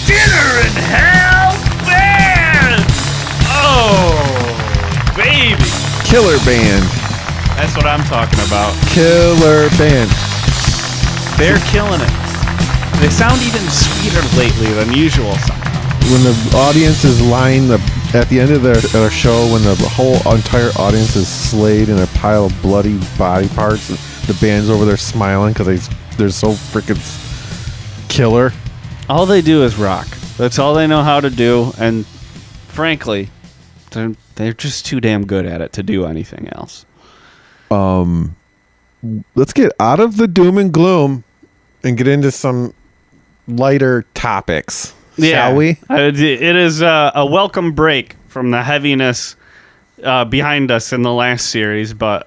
Dinner in Hell Band! Oh, baby. Killer band. That's what I'm talking about. Killer band. They're killing it. They sound even sweeter lately than usual somehow. When the audience is lying at the end of their show, when the whole entire audience is slayed in a pile of bloody body parts, the band's over there smiling because they're so freaking killer. All they do is rock. That's all they know how to do, and frankly, they're just too damn good at it to do anything else. Let's get out of the doom and gloom and get into some lighter topics, shall we? It is a welcome break from the heaviness behind us in the last series, but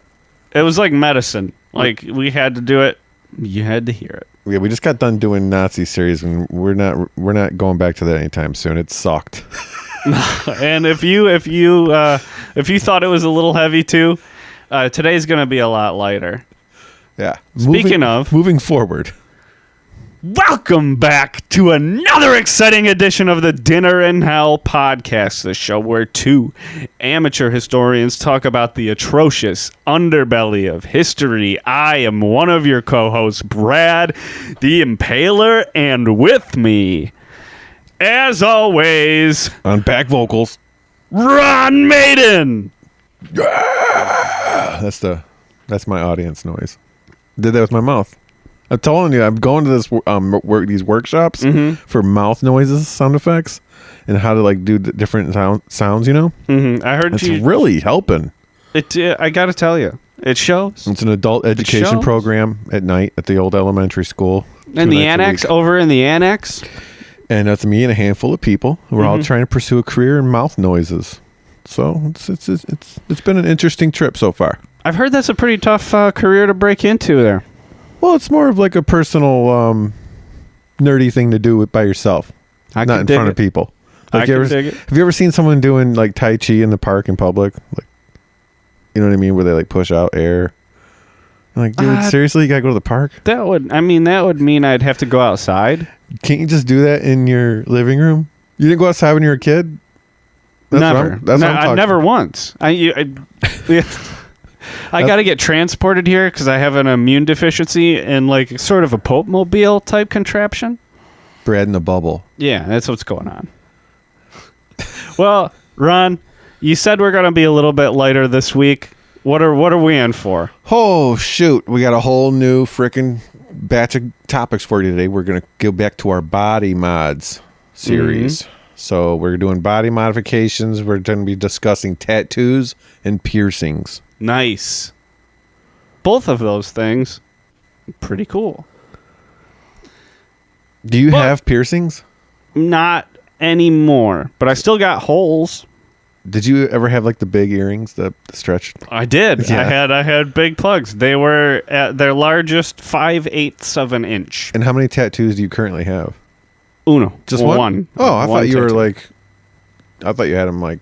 it was like medicine. Like, we had to do it. You had to hear it. Yeah, we just got done doing Nazi series, and we're not going back to that anytime soon. It sucked. And if you thought it was a little heavy too, today's going to be a lot lighter. Yeah. Moving forward. Welcome back to another exciting edition of the Dinner in Hell podcast, the show where two amateur historians talk about the atrocious underbelly of history. I am one of your co-hosts, Brad, the Impaler, and with me, as always, on back vocals, Ron Maiden. Yeah! That's my audience noise. Did that with my mouth. I'm telling you, I'm going to these workshops for mouth noises, sound effects, and how to do the different sounds. You know, I heard it's really helping. I got to tell you, it shows. It's an adult education program at night at the old elementary school. In the annex, over in the annex. And that's me and a handful of people. We're all trying to pursue a career in mouth noises. So it's been an interesting trip so far. I've heard that's a pretty tough career to break into there. Well, it's more of like a personal nerdy thing to do by yourself, not in front of people. Have you ever seen someone doing like Tai Chi in the park in public? Like, you know what I mean? Where they push out air. I'm like, dude, seriously, you gotta go to the park? That would mean I'd have to go outside. Can't you just do that in your living room? You didn't go outside when you were a kid? Never. Never once. I got to get transported here because I have an immune deficiency and sort of a Pope-mobile type contraption. Brad in a bubble. Yeah, that's what's going on. Well, Ron, you said we're going to be a little bit lighter this week. What are we in for? Oh, shoot. We got a whole new freaking batch of topics for you today. We're going to go back to our body mods series. So we're doing body modifications. We're going to be discussing tattoos and piercings. Nice. Both of those things, pretty cool. Do you have piercings? Not anymore, but I still got holes. Did you ever have the big earrings that stretched? I did. Yeah. I had big plugs. They were at their largest 5/8 of an inch. And how many tattoos do you currently have? Uno. Just one? Oh, I thought you were I thought you had them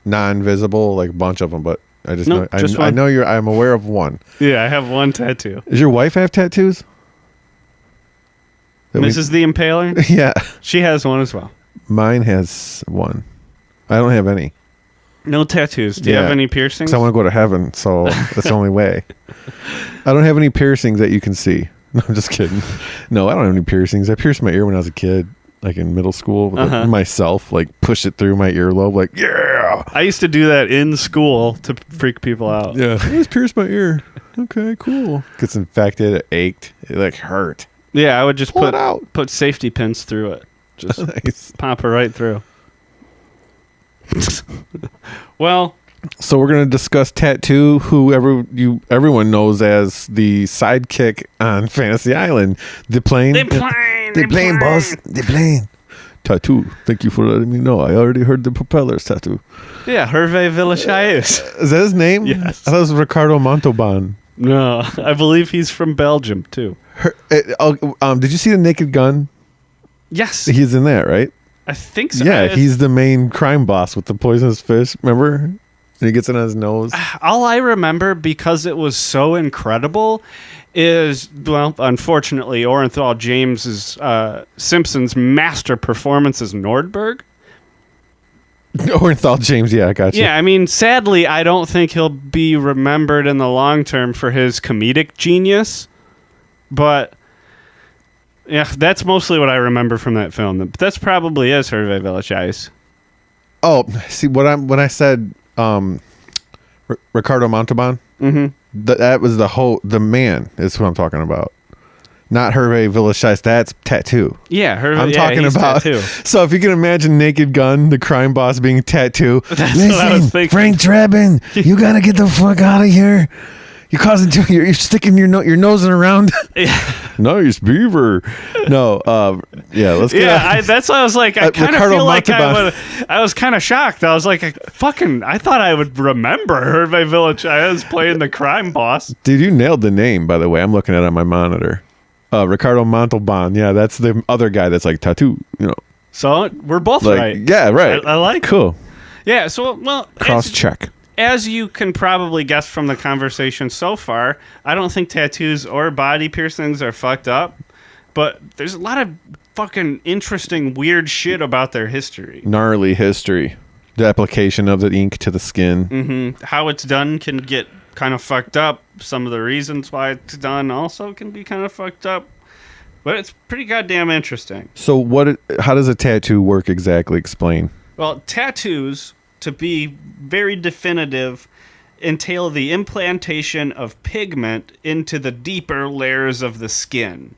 non-visible, a bunch of them, but I just know. I know I'm aware of one. Yeah, I have one tattoo. Does your wife have tattoos? Mrs. the Impaler? Yeah. She has one as well. Mine has one. I don't have any. No tattoos. Do you have any piercings? 'Cause I want to go to heaven, so that's the only way. I don't have any piercings that you can see. No, I'm just kidding. No, I don't have any piercings. I pierced my ear when I was a kid, in middle school, with myself, push it through my earlobe, yeah. I used to do that in school to freak people out. Yeah. I just pierced my ear. Okay, cool. Gets infected. It ached. It hurt. Yeah, I would just put safety pins through it. Just nice. Pop it right through. Well, so we're going to discuss Tattoo, who everyone knows as the sidekick on Fantasy Island. They playing, boss. They playing. Tattoo, thank you for letting me know. I already heard the propellers, Tattoo. Yeah, Hervé Villechaize. Is that his name? Yes. I thought it was Ricardo Montalban. No, I believe he's from Belgium, too. Did you see The Naked Gun? Yes. He's in that, right? I think so. Yeah, he's the main crime boss with the poisonous fish. Remember? And he gets it on his nose. All I remember, because it was so incredible, is, well, unfortunately, Orenthal James's Simpson's master performance as Nordberg. Orenthal James, yeah, I got you. Yeah, I mean, sadly, I don't think he'll be remembered in the long term for his comedic genius, but yeah, that's mostly what I remember from that film. That's probably is Hervé Villechaize. Oh, see, when I said Ricardo Montalban, that was the man is what I'm talking about. Not Hervé Villechaize, that's Tattoo. Yeah, I'm talking about Tattoo. So if you can imagine Naked Gun, the crime boss, being Tattoo. That's what I was thinking. Frank Drebin, you gotta get the fuck out of here. You're causing you're sticking your nosing around. Yeah. Nice beaver. No, yeah, let's get out. That's why I was like, I kind of feel like I was kind of shocked. I was like, I thought I would remember Hervé Villechaize playing the crime boss. Dude, you nailed the name, by the way. I'm looking at it on my monitor. Ricardo Montalban. Yeah, that's the other guy that's like Tattoo, you know. So we're both like, right. Yeah, right. I like cool. Yeah, so, well, cross check. As you can probably guess from the conversation so far, I don't think tattoos or body piercings are fucked up, but there's a lot of fucking interesting, weird shit about their history. Gnarly history. The application of the ink to the skin. Mm-hmm. How it's done can get kind of fucked up. Some of the reasons why it's done also can be kind of fucked up, but it's pretty goddamn interesting. So how does a tattoo work exactly? Explain. Well, tattoos, to be very definitive, entail the implantation of pigment into the deeper layers of the skin.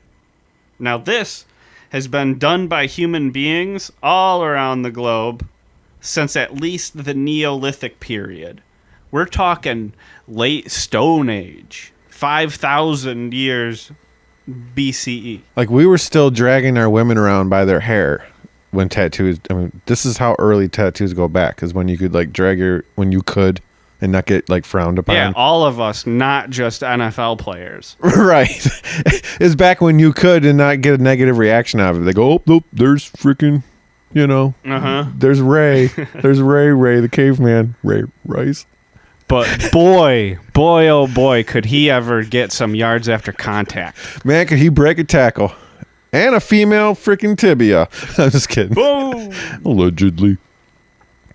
Now, this has been done by human beings all around the globe since at least the Neolithic period. We're talking late Stone Age, 5,000 years BCE. Like, we were still dragging our women around by their hair when tattoos. I mean, this is how early tattoos go back, is when you could like when you could and not get like frowned upon. Yeah, all of us, not just NFL players. Right. It's back when you could and not get a negative reaction out of it. They go, oh, nope, there's freaking, there's Ray. There's Ray, the caveman. Ray Rice. But boy, oh boy, could he ever get some yards after contact. Man, could he break a tackle. And a female freaking tibia. I'm just kidding. Whoa. Allegedly.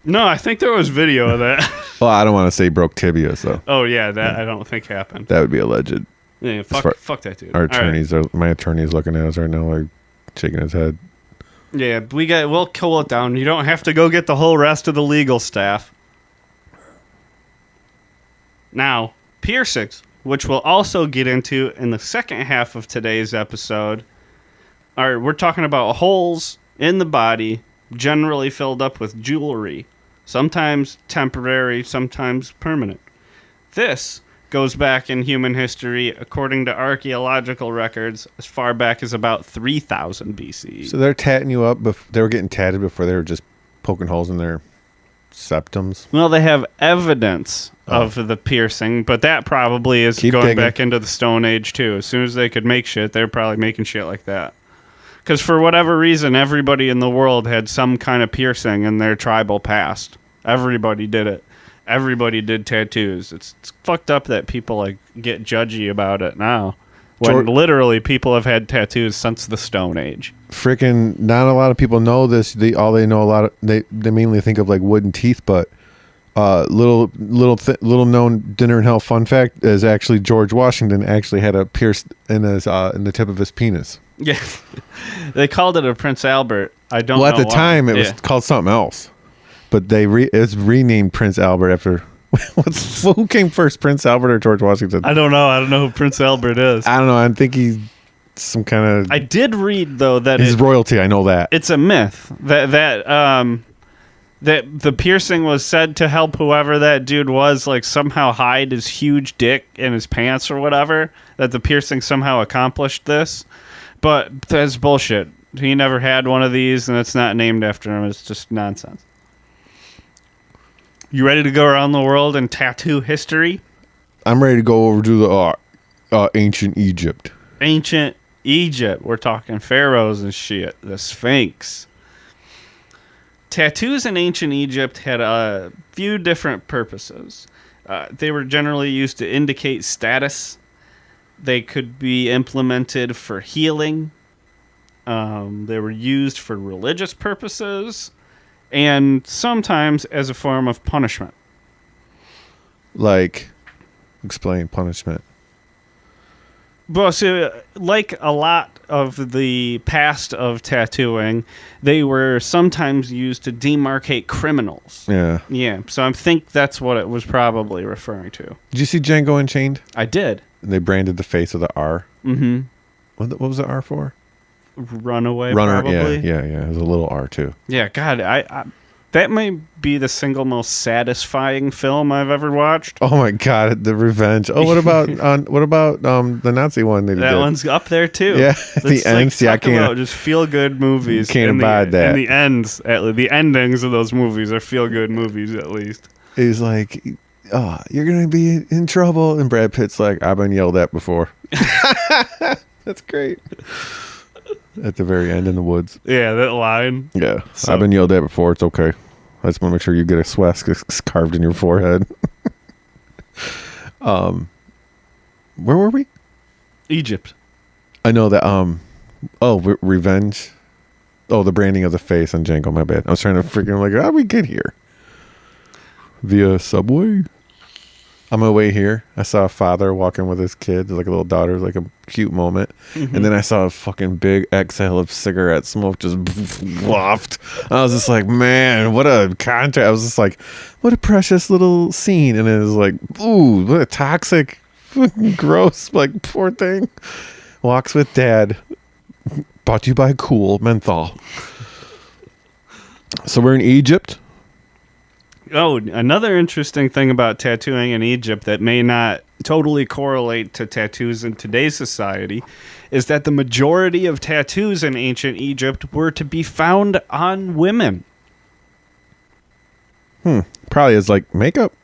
No, I think there was video of that. Well, I don't want to say broke tibia, so. Oh, yeah, that I don't think happened. That would be alleged. Yeah, fuck that dude. Our attorneys my attorney's looking at us right now, like shaking his head. Yeah, we'll cool it down. You don't have to go get the whole rest of the legal staff. Now, piercings, which we'll also get into in the second half of today's episode, we're talking about holes in the body, generally filled up with jewelry, sometimes temporary, sometimes permanent. This goes back in human history, according to archaeological records, as far back as about 3000 BC. So they're tatting you up, they were getting tatted before they were just poking holes in their septums? Well, they have evidence of the piercing, but that probably is going back into the Stone Age, too. As soon as they could make shit, they're probably making shit like that. Because for whatever reason, everybody in the world had some kind of piercing in their tribal past. Everybody did it. Everybody did tattoos. It's fucked up that people like get judgy about it now. When literally people have had tattoos since the Stone Age. Freaking, not a lot of people know this. They mainly think of like wooden teeth, but little known dinner in hell fun fact is actually George Washington actually had a pierced in his in the tip of his penis. Yeah, they called it a Prince Albert. I don't know. Well, at the time it was called something else, but it's renamed Prince Albert after. Who came first, Prince Albert or George Washington? I don't know. I don't know who Prince Albert is. I don't know. I think he's some kind of. I did read though that he's royalty. I know that it's a myth that the piercing was said to help whoever that dude was, like somehow hide his huge dick in his pants or whatever. That the piercing somehow accomplished this, but that's bullshit. He never had one of these, and it's not named after him. It's just nonsense. You ready to go around the world and tattoo history? I'm ready to go over to the ancient Egypt. tattoos in ancient Egypt had a few different purposes. They were generally used to indicate status. They could be implemented for healing. They were used for religious purposes, and sometimes as a form of punishment. Like, explain punishment. Well, so like a lot of the past of tattooing, they were sometimes used to demarcate criminals. Yeah. Yeah, so I think that's what it was probably referring to. Did you see Django Unchained? I did. And they branded the face with the R. Mm-hmm. What was the R for? Runaway, Runner, probably. Yeah. It was a little R, too. Yeah, God, I that may be the single most satisfying film I've ever watched. Oh my God, the revenge. Oh, what about the Nazi one they did? That one's up there too. Yeah, the ends. Like, I can't. Just feel good movies. Can't abide that. And the ends, the endings of those movies are feel good movies at least. He's like, "Oh, you're gonna be in trouble," and Brad Pitt's like, "I've been yelled at before." That's great. At the very end in the woods. Yeah, that line. Yeah. So, I've been yelled at before. It's okay. I just want to make sure you get a swastika carved in your forehead. Where were we? Egypt. I know that. Revenge. Oh, the branding of the face on Django. My bad. I was trying to freaking like, how did we get here? Via subway? On my way here, I saw a father walking with his kid, like a little daughter, like a cute moment. Mm-hmm. And then I saw a fucking big exhale of cigarette smoke just waft. I was just like, man, what a contrast. I was just like, what a precious little scene. And it was like, ooh, what a toxic, fucking gross, like, poor thing. Walks with dad. Brought to you by Cool Menthol. So we're in Egypt. Oh, another interesting thing about tattooing in Egypt that may not totally correlate to tattoos in today's society is that the majority of tattoos in ancient Egypt were to be found on women. Probably as like makeup,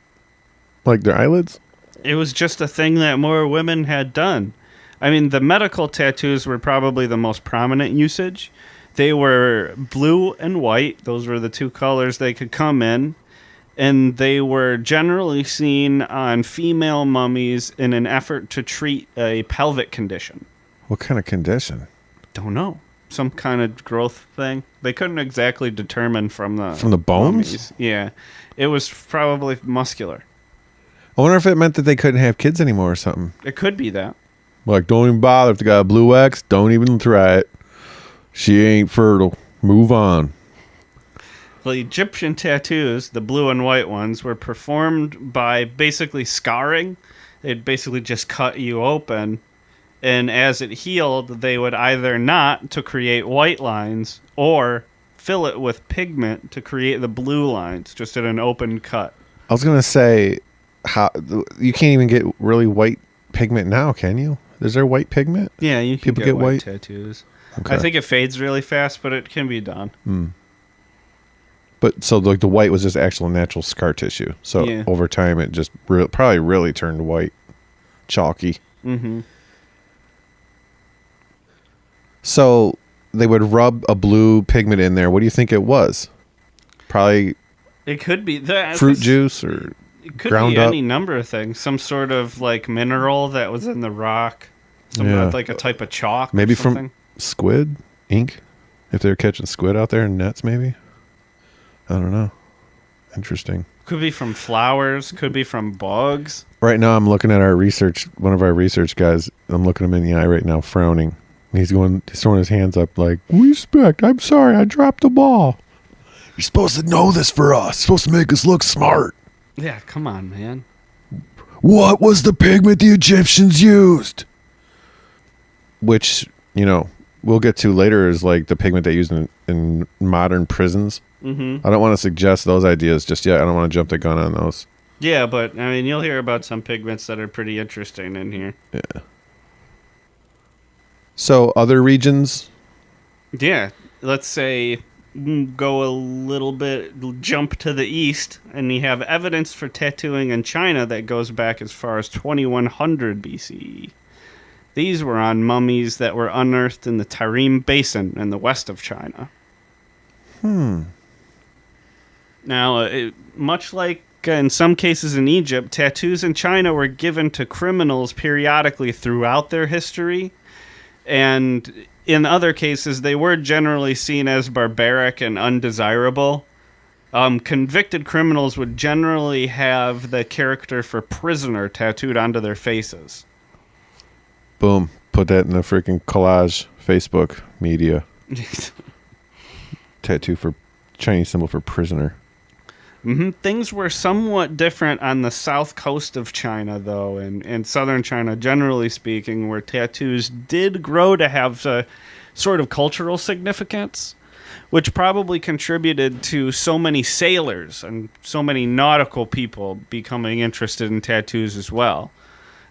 like their eyelids. It was just a thing that more women had done. I mean, the medical tattoos were probably the most prominent usage. They were blue and white. Those were the two colors they could come in. And they were generally seen on female mummies in an effort to treat a pelvic condition. What kind of condition? Don't know. Some kind of growth thing. They couldn't exactly determine from the bones? Mummies. Yeah. It was probably muscular. I wonder if it meant that they couldn't have kids anymore or something. It could be that. Like, don't even bother. If they got a blue X, don't even try it. She ain't fertile. Move on. The Egyptian tattoos, the blue and white ones, were performed by basically scarring. They'd basically just cut you open, and as it healed, they would either knot to create white lines or fill it with pigment to create the blue lines, just at an open cut. I was going to say, how you can't even get really white pigment now, can you? Is there white pigment? Yeah, you can get white tattoos. Okay. I think it fades really fast, but it can be done. But so like the white was just actual natural scar tissue. So yeah. Over time, it just probably really turned white, chalky. Mm-hmm. So they would rub a blue pigment in there. What do you think it was? Probably. It could be that fruit juice or it could ground be up. any number of things. Some sort of like mineral that was in the rock. Like a type of chalk. Maybe or something. From squid ink, if they're catching squid out there in nets, maybe. I don't know. Interesting. Could be from flowers. Could be from bugs. Right now, I'm looking at our research. One of our research guys. I'm looking him in the eye right now, frowning. He's throwing his hands up like, "Respect. I'm sorry. I dropped the ball. You're supposed to know this for us. You're supposed to make us look smart." Yeah, come on, man. What was the pigment the Egyptians used? Which, we'll get to later is like the pigment they use in modern prisons. Mm-hmm. I don't want to suggest those ideas just yet. I don't want to jump the gun on those. Yeah, but I mean, you'll hear about some pigments that are pretty interesting in here. Yeah. So other regions? Yeah, let's say go a little bit, jump to the east, and you have evidence for tattooing in China that goes back as far as 2100 BCE. These were on mummies that were unearthed in the Tarim Basin in the west of China. Now, much like in some cases in Egypt, tattoos in China were given to criminals periodically throughout their history. And in other cases, they were generally seen as barbaric and undesirable. Convicted criminals would generally have the character for prisoner tattooed onto their faces. Boom. Put that in the freaking collage Facebook media. Tattoo for Chinese symbol for prisoner. Mm-hmm. Things were somewhat different on the south coast of China, though, and southern China, generally speaking, where tattoos did grow to have a sort of cultural significance, which probably contributed to so many sailors and so many nautical people becoming interested in tattoos as well.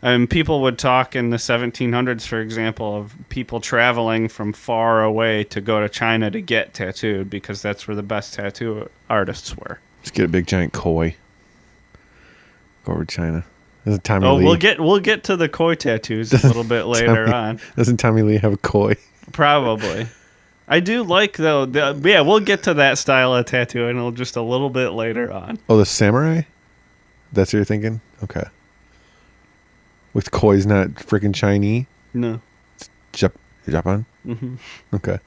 And people would talk in the 1700s, for example, of people traveling from far away to go to China to get tattooed because that's where the best tattoo artists were. Let's get a big giant koi. Go over to China. Doesn't Tommy Lee? We'll get to the koi tattoos a little bit later on. Doesn't Tommy Lee have a koi? Probably. I do like though. We'll get to that style of tattooing just a little bit later on. Oh, the samurai? That's what you're thinking? Okay. With koi's not freaking Chinese? No. It's Japan? Mm-hmm. Okay.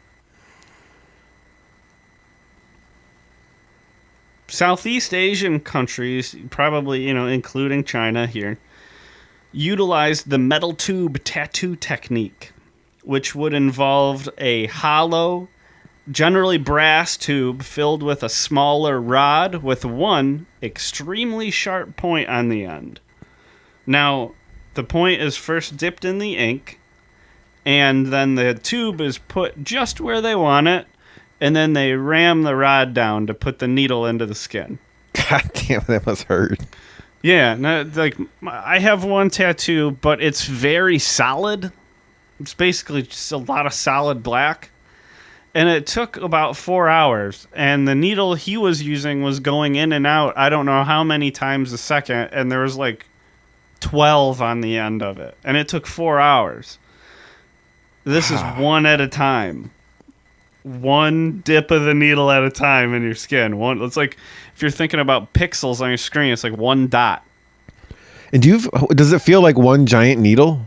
Southeast Asian countries, probably, including China here, utilized the metal tube tattoo technique, which would involve a hollow, generally brass tube filled with a smaller rod with one extremely sharp point on the end. Now, the point is first dipped in the ink, and then the tube is put just where they want it, and then they ram the rod down to put the needle into the skin. God damn, that must hurt. Yeah, I have one tattoo, but it's very solid. It's basically just a lot of solid black. And it took about 4 hours. And the needle he was using was going in and out, I don't know how many times a second. And there was 12 on the end of it. And it took 4 hours. This is one at a time. One dip of the needle at a time in your skin. It's like if you're thinking about pixels on your screen, it's like one dot. And does it feel like one giant needle?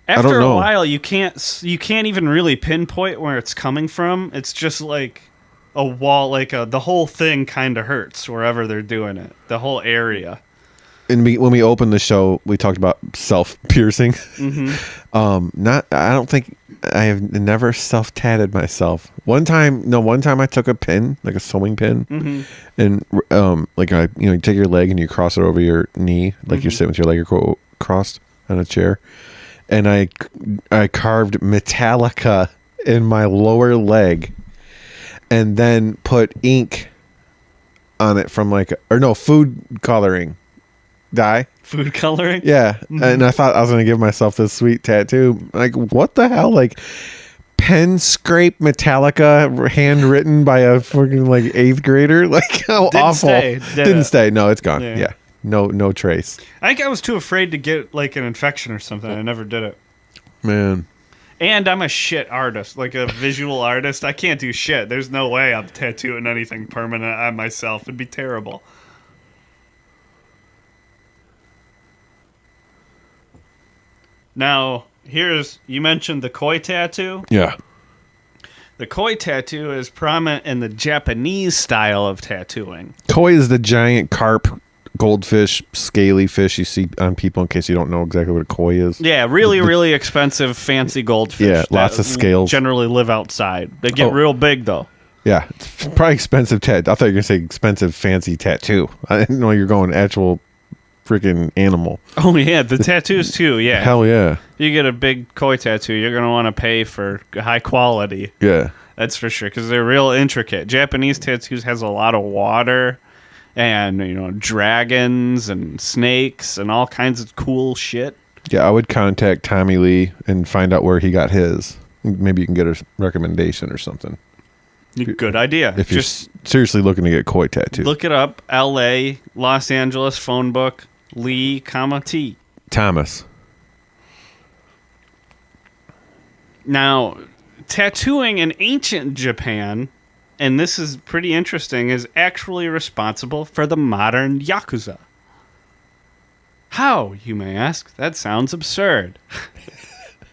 After a while, you can't even really pinpoint where it's coming from. It's just like a wall, the whole thing kind of hurts wherever they're doing it. The whole area. And when we opened the show, we talked about self-piercing. Mm-hmm. I don't think I have never self-tatted myself. One time I took a pin, like a sewing pin, mm-hmm. and you take your leg and you cross it over your knee, like you're sitting with your leg crossed on a chair, and I carved Metallica in my lower leg, and then put ink on it from food coloring. Dye? Food coloring? Yeah. Mm-hmm. And I thought I was going to give myself this sweet tattoo. What the hell? Pen scrape Metallica handwritten by a fucking 8th grader? How awful. Didn't stay. No, it's gone. Yeah. No trace. I think I was too afraid to get an infection or something. I never did it. Man. And I'm a shit artist, a visual artist. I can't do shit. There's no way I'm tattooing anything permanent on myself. It'd be terrible. Now, you mentioned the koi tattoo. Yeah. The koi tattoo is prominent in the Japanese style of tattooing. Koi is the giant carp, goldfish, scaly fish you see on people, in case you don't know exactly what a koi is. Yeah, really expensive, fancy goldfish. Yeah, lots of scales. Generally live outside. They get real big, though. Yeah, it's probably expensive tattoo. I thought you were going to say expensive, fancy tattoo. I didn't know you were going actual freaking animal. Oh yeah, the tattoos too. Yeah, hell yeah. You get a big koi tattoo, you're gonna want to pay for high quality. Yeah, that's for sure, because they're real intricate. Japanese tattoos has a lot of water, and dragons and snakes and all kinds of cool shit. Yeah, I would contact Tommy Lee and find out where he got his. Maybe you can get a recommendation or something. Good idea. If you're seriously looking to get koi tattoo, look it up. L.A., Los Angeles, phone book. Lee, T. Thomas. Now, tattooing in ancient Japan and this is pretty interesting, is actually responsible for the modern Yakuza. How, you may ask? That sounds absurd.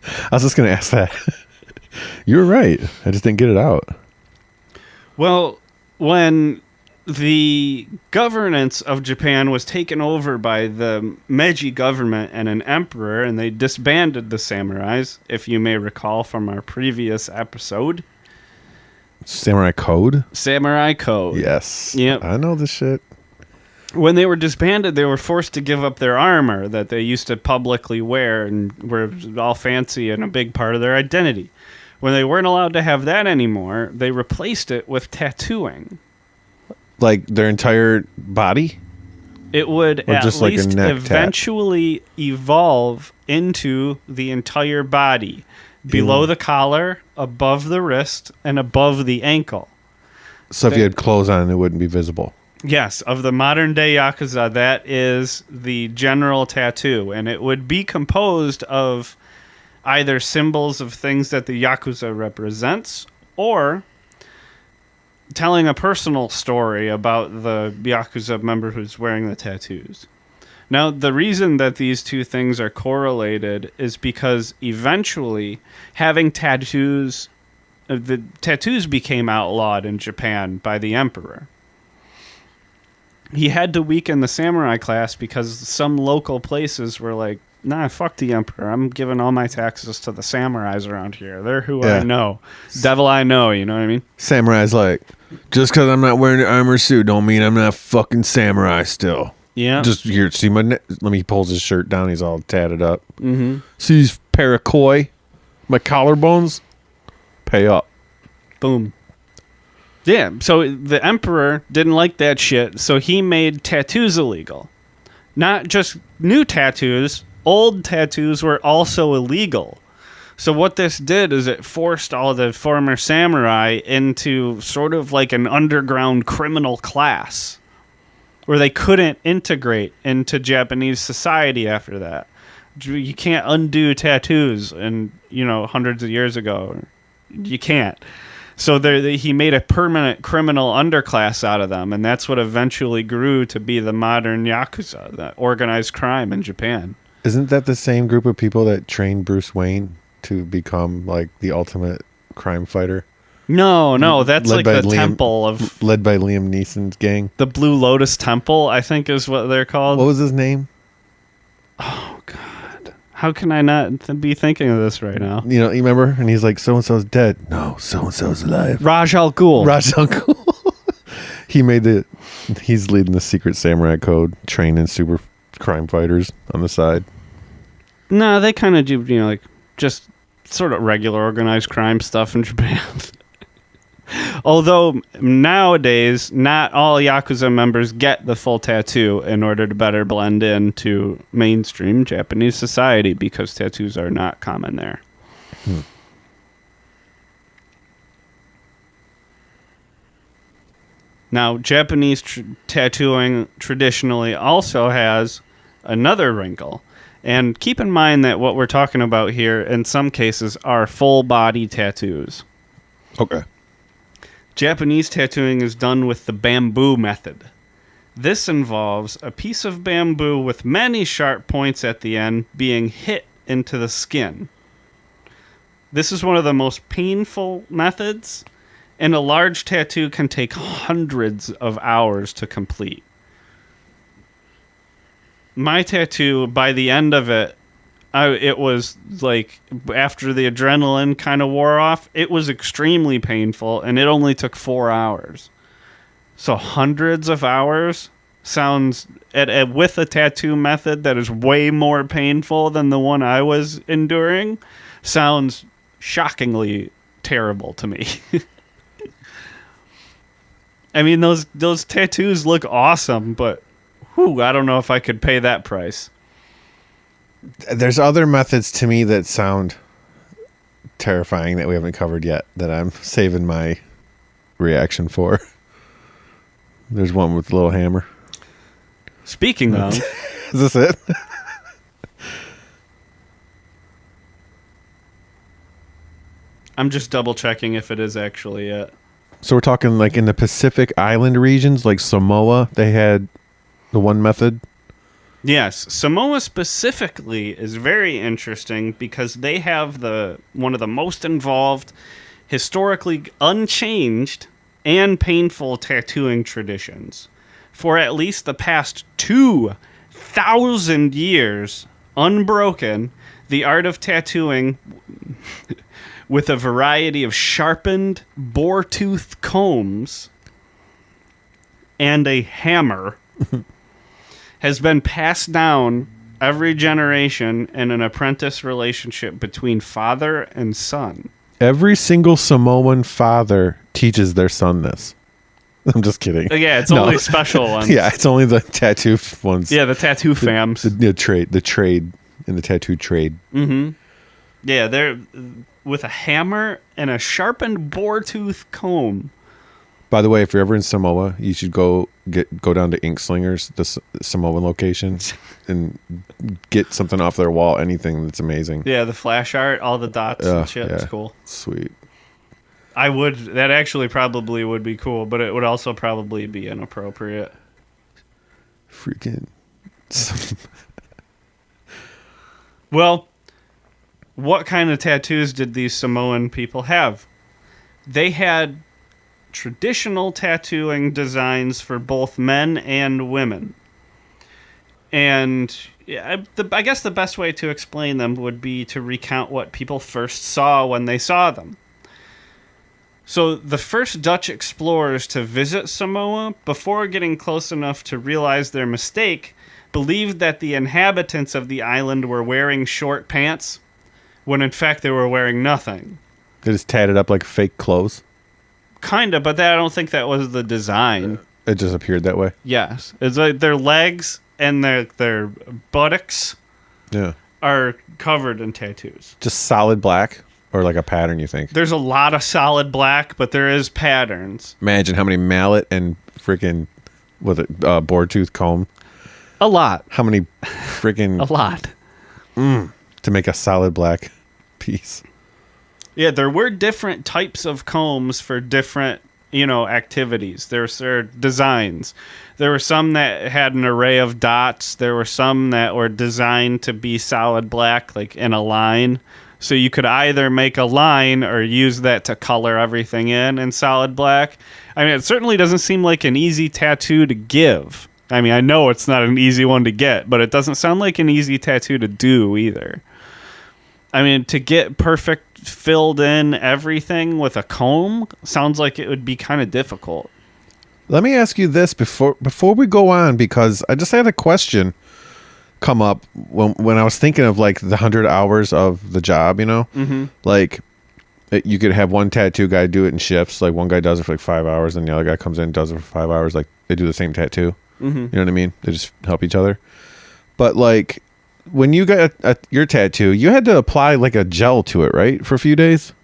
I was just going to ask that. You were right. I just didn't get it out. Well, when the governance of Japan was taken over by the Meiji government and an emperor, and they disbanded the samurais, if you may recall from our previous episode. Samurai Code? Samurai Code. Yes. Yep. I know this shit. When they were disbanded, they were forced to give up their armor that they used to publicly wear and were all fancy and a big part of their identity. When they weren't allowed to have that anymore, they replaced it with tattooing. Like their entire body? It would or at just least like a neck eventually evolve into the entire body. Below the collar, above the wrist, and above the ankle. So if you had clothes on, it wouldn't be visible. Yes, of the modern day Yakuza, that is the general tattoo. And it would be composed of either symbols of things that the Yakuza represents, or telling a personal story about the Yakuza member who's wearing the tattoos. Now, the reason that these two things are correlated is because eventually having tattoos, the tattoos became outlawed in Japan by the emperor. He had to weaken the samurai class because some local places were like, nah, fuck the emperor. I'm giving all my taxes to the samurais around here. They're who I know. Devil I know, you know what I mean? Samurai's like, just because I'm not wearing an armor suit don't mean I'm not fucking samurai still. Yeah. Just here, see my neck. Let me pulls his shirt down. He's all tatted up. Mm-hmm. See these parakoi? My collarbones? Pay up. Boom. Yeah, so the emperor didn't like that shit, so he made tattoos illegal. Not just new tattoos, old tattoos were also illegal. So what this did is it forced all the former samurai into sort of like an underground criminal class where they couldn't integrate into Japanese society after that. You can't undo tattoos and, hundreds of years ago. You can't. So he made a permanent criminal underclass out of them, and that's what eventually grew to be the modern Yakuza, the organized crime in Japan. Isn't that the same group of people that trained Bruce Wayne to become like the ultimate crime fighter? No, that's like the temple of... Led by Liam Neeson's gang. The Blue Lotus Temple, I think is what they're called. What was his name? Oh, God. How can I not be thinking of this right now? You remember? And he's like, so-and-so's dead. No, so-and-so's alive. Raj Al Ghul. He's leading the secret samurai code, training super crime fighters on the side. No, they kind of do, just sort of regular organized crime stuff in Japan. Although nowadays, not all Yakuza members get the full tattoo in order to better blend into mainstream Japanese society because tattoos are not common there. Now, Japanese tattooing traditionally also has another wrinkle. And keep in mind that what we're talking about here, in some cases, are full-body tattoos. Okay. Japanese tattooing is done with the bamboo method. This involves a piece of bamboo with many sharp points at the end being hit into the skin. This is one of the most painful methods, and a large tattoo can take hundreds of hours to complete. My tattoo, by the end of it, it was like after the adrenaline kind of wore off, it was extremely painful, and it only took 4 hours. So hundreds of hours sounds, with a tattoo method that is way more painful than the one I was enduring, sounds shockingly terrible to me. I mean, those tattoos look awesome, but I don't know if I could pay that price. There's other methods to me that sound terrifying that we haven't covered yet that I'm saving my reaction for. There's one with a little hammer. Speaking of... Is this it? I'm just double checking if it is actually it. So we're talking like in the Pacific Island regions, like Samoa, they had the one method. Yes, Samoa specifically is very interesting because they have one of the most involved, historically unchanged, and painful tattooing traditions. For at least the past 2,000 years, unbroken, the art of tattooing with a variety of sharpened boar-tooth combs and a hammer has been passed down every generation in an apprentice relationship between father and son. Every single Samoan father teaches their son this. I'm just kidding. Yeah, it's only special ones. Yeah, it's only the tattoo ones. Yeah, the tattoo fams. The trade in the tattoo trade. Mm-hmm. Yeah, they're with a hammer and a sharpened boar-tooth comb. By the way, if you're ever in Samoa, you should go down to Ink Slingers, the Samoan location, and get something off their wall. Anything that's amazing. Yeah, the flash art, all the dots and shit. It's cool. Sweet. That actually probably would be cool, but it would also probably be inappropriate. Freaking. Well, what kind of tattoos did these Samoan people have? They had traditional tattooing designs for both men and women. And I guess the best way to explain them would be to recount what people first saw when they saw them. So the first Dutch explorers to visit Samoa, before getting close enough to realize their mistake, believed that the inhabitants of the island were wearing short pants, when in fact they were wearing nothing. They just tatted up like fake clothes? Kinda, but I don't think that was the design. It just appeared that way? Yes. It's like their legs and their buttocks are covered in tattoos. Just solid black? Or like a pattern, you think? There's a lot of solid black, but there is patterns. Imagine how many mallet and freaking boar-tooth comb. A lot. How many freaking... A lot. To make a solid black piece. Yeah, there were different types of combs for different, activities. There were designs. There were some that had an array of dots. There were some that were designed to be solid black, like in a line. So you could either make a line or use that to color everything in solid black. I mean, it certainly doesn't seem like an easy tattoo to give. I mean, I know it's not an easy one to get, but it doesn't sound like an easy tattoo to do either. I mean, to get perfect filled in everything with a comb sounds like it would be kind of difficult. Let me ask you this before we go on, because I just had a question come up when I was thinking of like the 100 hours of the job, like you could have one tattoo guy do it in shifts. Like one guy does it for like 5 hours and the other guy comes in and does it for 5 hours. Like they do the same tattoo. You know what I mean? They just help each other. But like when you got your tattoo, you had to apply like a gel to it, right? For a few days.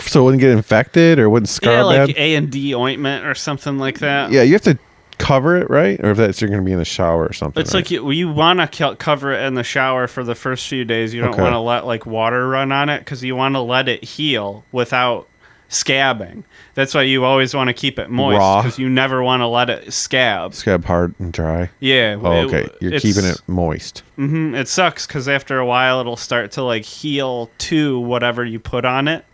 So it wouldn't get infected or wouldn't scar bad. Like A&D ointment or something like that. Yeah, you have to cover it, right? Or if that's you're going to be in the shower or something. It's like you want to cover it in the shower for the first few days. You don't want to let like water run on it because you want to let it heal without scabbing. That's why you always want to keep it moist because you never want to let it scab. Scab hard and dry. Yeah. Oh, okay. You're keeping it moist. Mm-hmm. It sucks because after a while it'll start to like heal to whatever you put on it.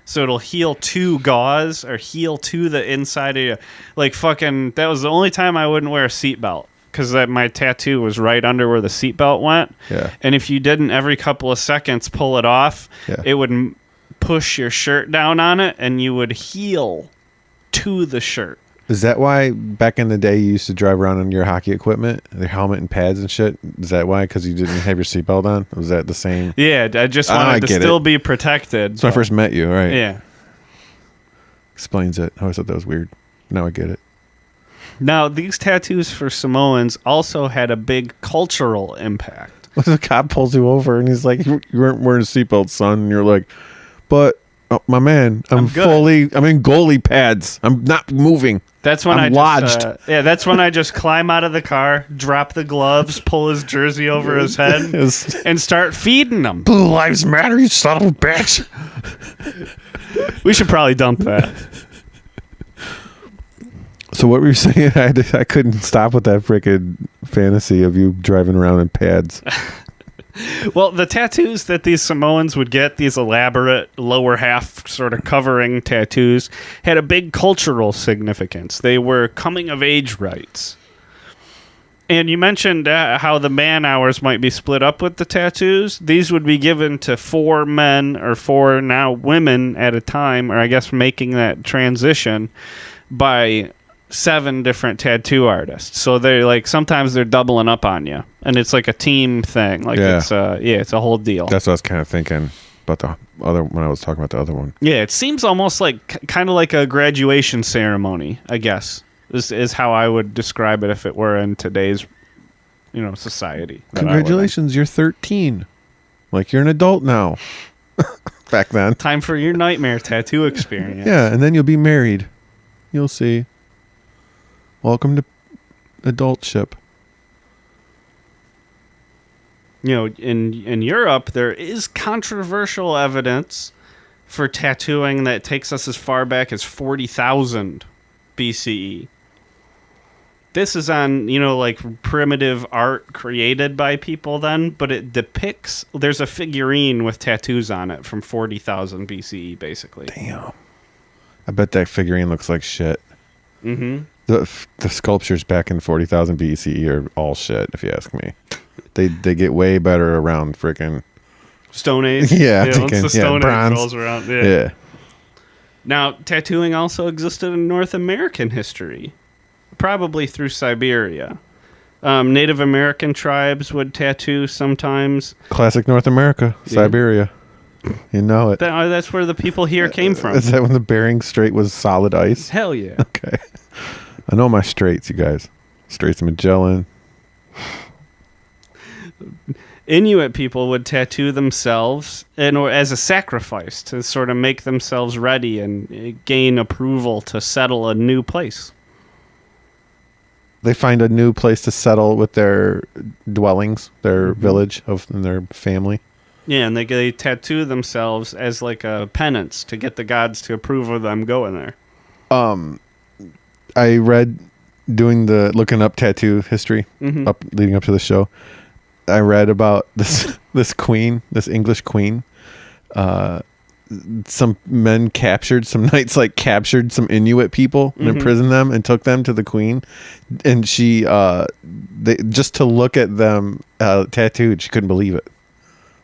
So it'll heal to gauze or heal to the inside of you. Like fucking, that was the only time I wouldn't wear a seatbelt because my tattoo was right under where the seatbelt went. Yeah. And if you didn't every couple of seconds pull it off, it would push your shirt down on it and you would heal to the shirt. Is that why back in the day you used to drive around in your hockey equipment, your helmet and pads and shit? Is that why? Because you didn't have your seatbelt on? Was that the same? Yeah, I just wanted to still be protected. That's when I first met you, right? Yeah. Explains it. I always thought that was weird. Now I get it. Now, these tattoos for Samoans also had a big cultural impact. What if the cop pulls you over and he's like, you weren't wearing a seatbelt, son? And you're like, but... Oh, my man, I'm in goalie pads. I'm not moving. That's when I'm lodged. That's when I just climb out of the car, drop the gloves, pull his jersey over his head, and start feeding him. Blue Lives Matter, you son of a bitch. We should probably dump that. So what were you saying? I couldn't stop with that freaking fantasy of you driving around in pads. Well, the tattoos that these Samoans would get, these elaborate lower half sort of covering tattoos, had a big cultural significance. They were coming-of-age rites. And you mentioned how the man hours might be split up with the tattoos. These would be given to 4 men or 4 now women at a time, or I guess making that transition by 7 different tattoo artists. So they're like, sometimes they're doubling up on you, and it's like a team thing. Like it's a whole deal. That's what I was kind of thinking about the other when I was talking about the other one. Yeah, it seems almost like kind of like a graduation ceremony, I guess. This is how I would describe it if it were in today's, society. Congratulations, you're 13. Like, you're an adult now. Back then. Time for your nightmare tattoo experience. Yeah, and then you'll be married. You'll see. Welcome to adultship. In Europe, there is controversial evidence for tattooing that takes us as far back as 40,000 BCE. This is on, like primitive art created by people then, but it depicts, there's a figurine with tattoos on it from 40,000 BCE, basically. Damn. I bet that figurine looks like shit. Mm-hmm. The sculptures back in 40,000 BCE are all shit, if you ask me. They get way better around freaking Stone Age. Yeah, once the Stone Age rolls around. Yeah. Now, tattooing also existed in North American history, probably through Siberia. Native American tribes would tattoo sometimes. Classic North America, Siberia. You know it. That's where the people here came from. Is that when the Bering Strait was solid ice? Hell yeah. Okay. I know my straits, you guys. Straits of Magellan. Inuit people would tattoo themselves or as a sacrifice to sort of make themselves ready and gain approval to settle a new place. They find a new place to settle with their dwellings, their village and their family. Yeah, and they tattoo themselves as like a penance to get the gods to approve of them going there. I read looking up tattoo history leading up to the show. I read about this queen, this English queen. Some knights captured some Inuit people and imprisoned them and took them to the queen, and she just to look at them tattooed, she couldn't believe it.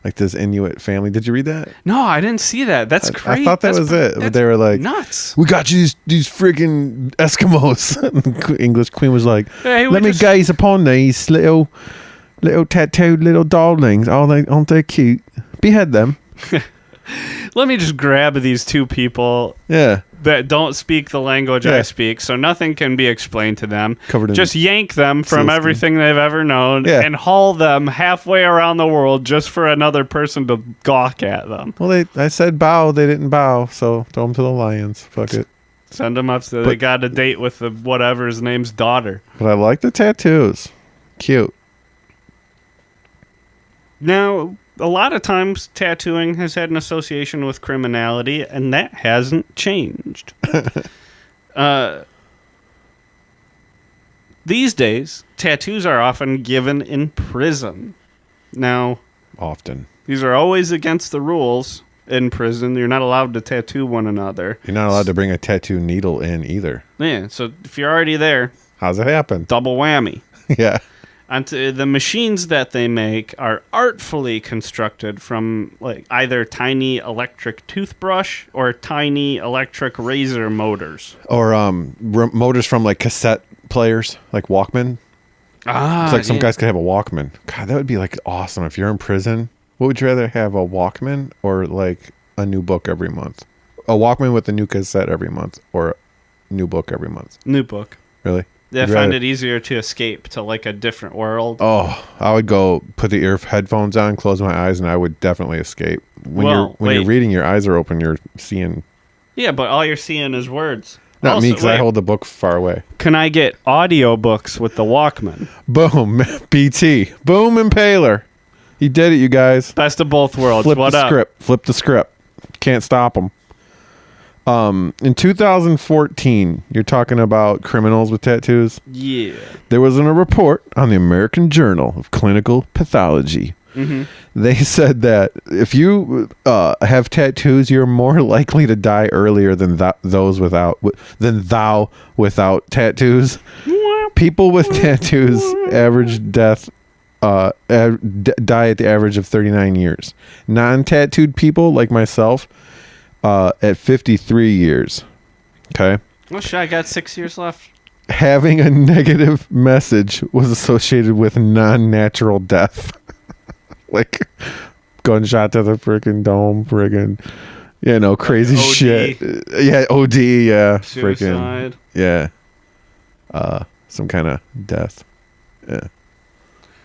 Like this Inuit family. Did you read that? No, I didn't see that. That's crazy. I thought that was it. But they were like, nuts. We got you these freaking Eskimos. The English queen was like, hey, let me gaze upon these little tattooed little darlings. Aren't they cute? Behead them. Let me just grab these 2 people that don't speak the language I speak, so nothing can be explained to them. Just yank them from everything they've ever known and haul them halfway around the world just for another person to gawk at them. Well, I said bow. They didn't bow, so throw them to the lions. Fuck it. Send them up so they got a date with the whatever his name's daughter. But I like the tattoos. Cute. Now, a lot of times tattooing has had an association with criminality, and that hasn't changed. These days, tattoos are often given in prison. Now, these are always against the rules in prison. You're not allowed to tattoo one another. You're not allowed to bring a tattoo needle in either. Yeah, so if you're already there... How's it happen? Double whammy. Yeah. And the machines that they make are artfully constructed from like either tiny electric toothbrush or tiny electric razor motors. Or motors from like cassette players, like Walkman. It's like some guys could have a Walkman. God, that would be like awesome. If you're in prison, what would you rather have, a Walkman or like a new book every month? A Walkman with a new cassette every month or a new book every month? New book. Really? I find it easier to escape to like a different world. Oh, I would go put the headphones on, close my eyes, and I would definitely escape. When you're reading, your eyes are open, you're seeing. Yeah, but all you're seeing is words. Not me, because I hold the book far away. Can I get audiobooks with the Walkman? Boom, BT. Boom, Impaler. He did it, you guys. Best of both worlds. Flip the script. Can't stop him. In 2014, you're talking about criminals with tattoos? Yeah. There was a report on the American Journal of Clinical Pathology. Mm-hmm. They said that if you have tattoos, you're more likely to die earlier than thou without tattoos. People with tattoos average death die at the average of 39 years. Non-tattooed people like myself at 53 years. Okay. Well, shit, I got 6 years left. Having a negative message was associated with non-natural death. Like gunshot to the freaking dome, friggin', crazy like OD. shit. Yeah, OD, yeah. Suicide. Yeah. Some kind of death. Yeah.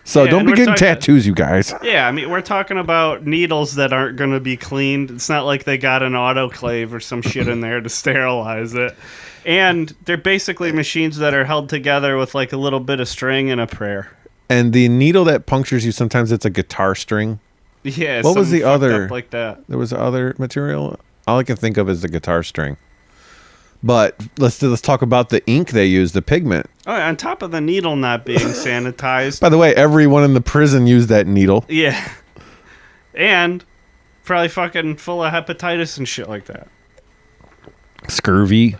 So don't be getting tattoos, you guys. Yeah, I mean, we're talking about needles that aren't going to be cleaned. It's not like they got an autoclave or some shit in there to sterilize it. And they're basically machines that are held together with like a little bit of string and a prayer. And the needle that punctures you, sometimes it's a guitar string. Yeah. What was the other? Like that. There was other material. All I can think of is the guitar string. But let's talk about the ink they use, the pigment. Oh, on top of the needle not being sanitized. By the way, everyone in the prison used that needle. Yeah. And probably fucking full of hepatitis and shit like that. Scurvy.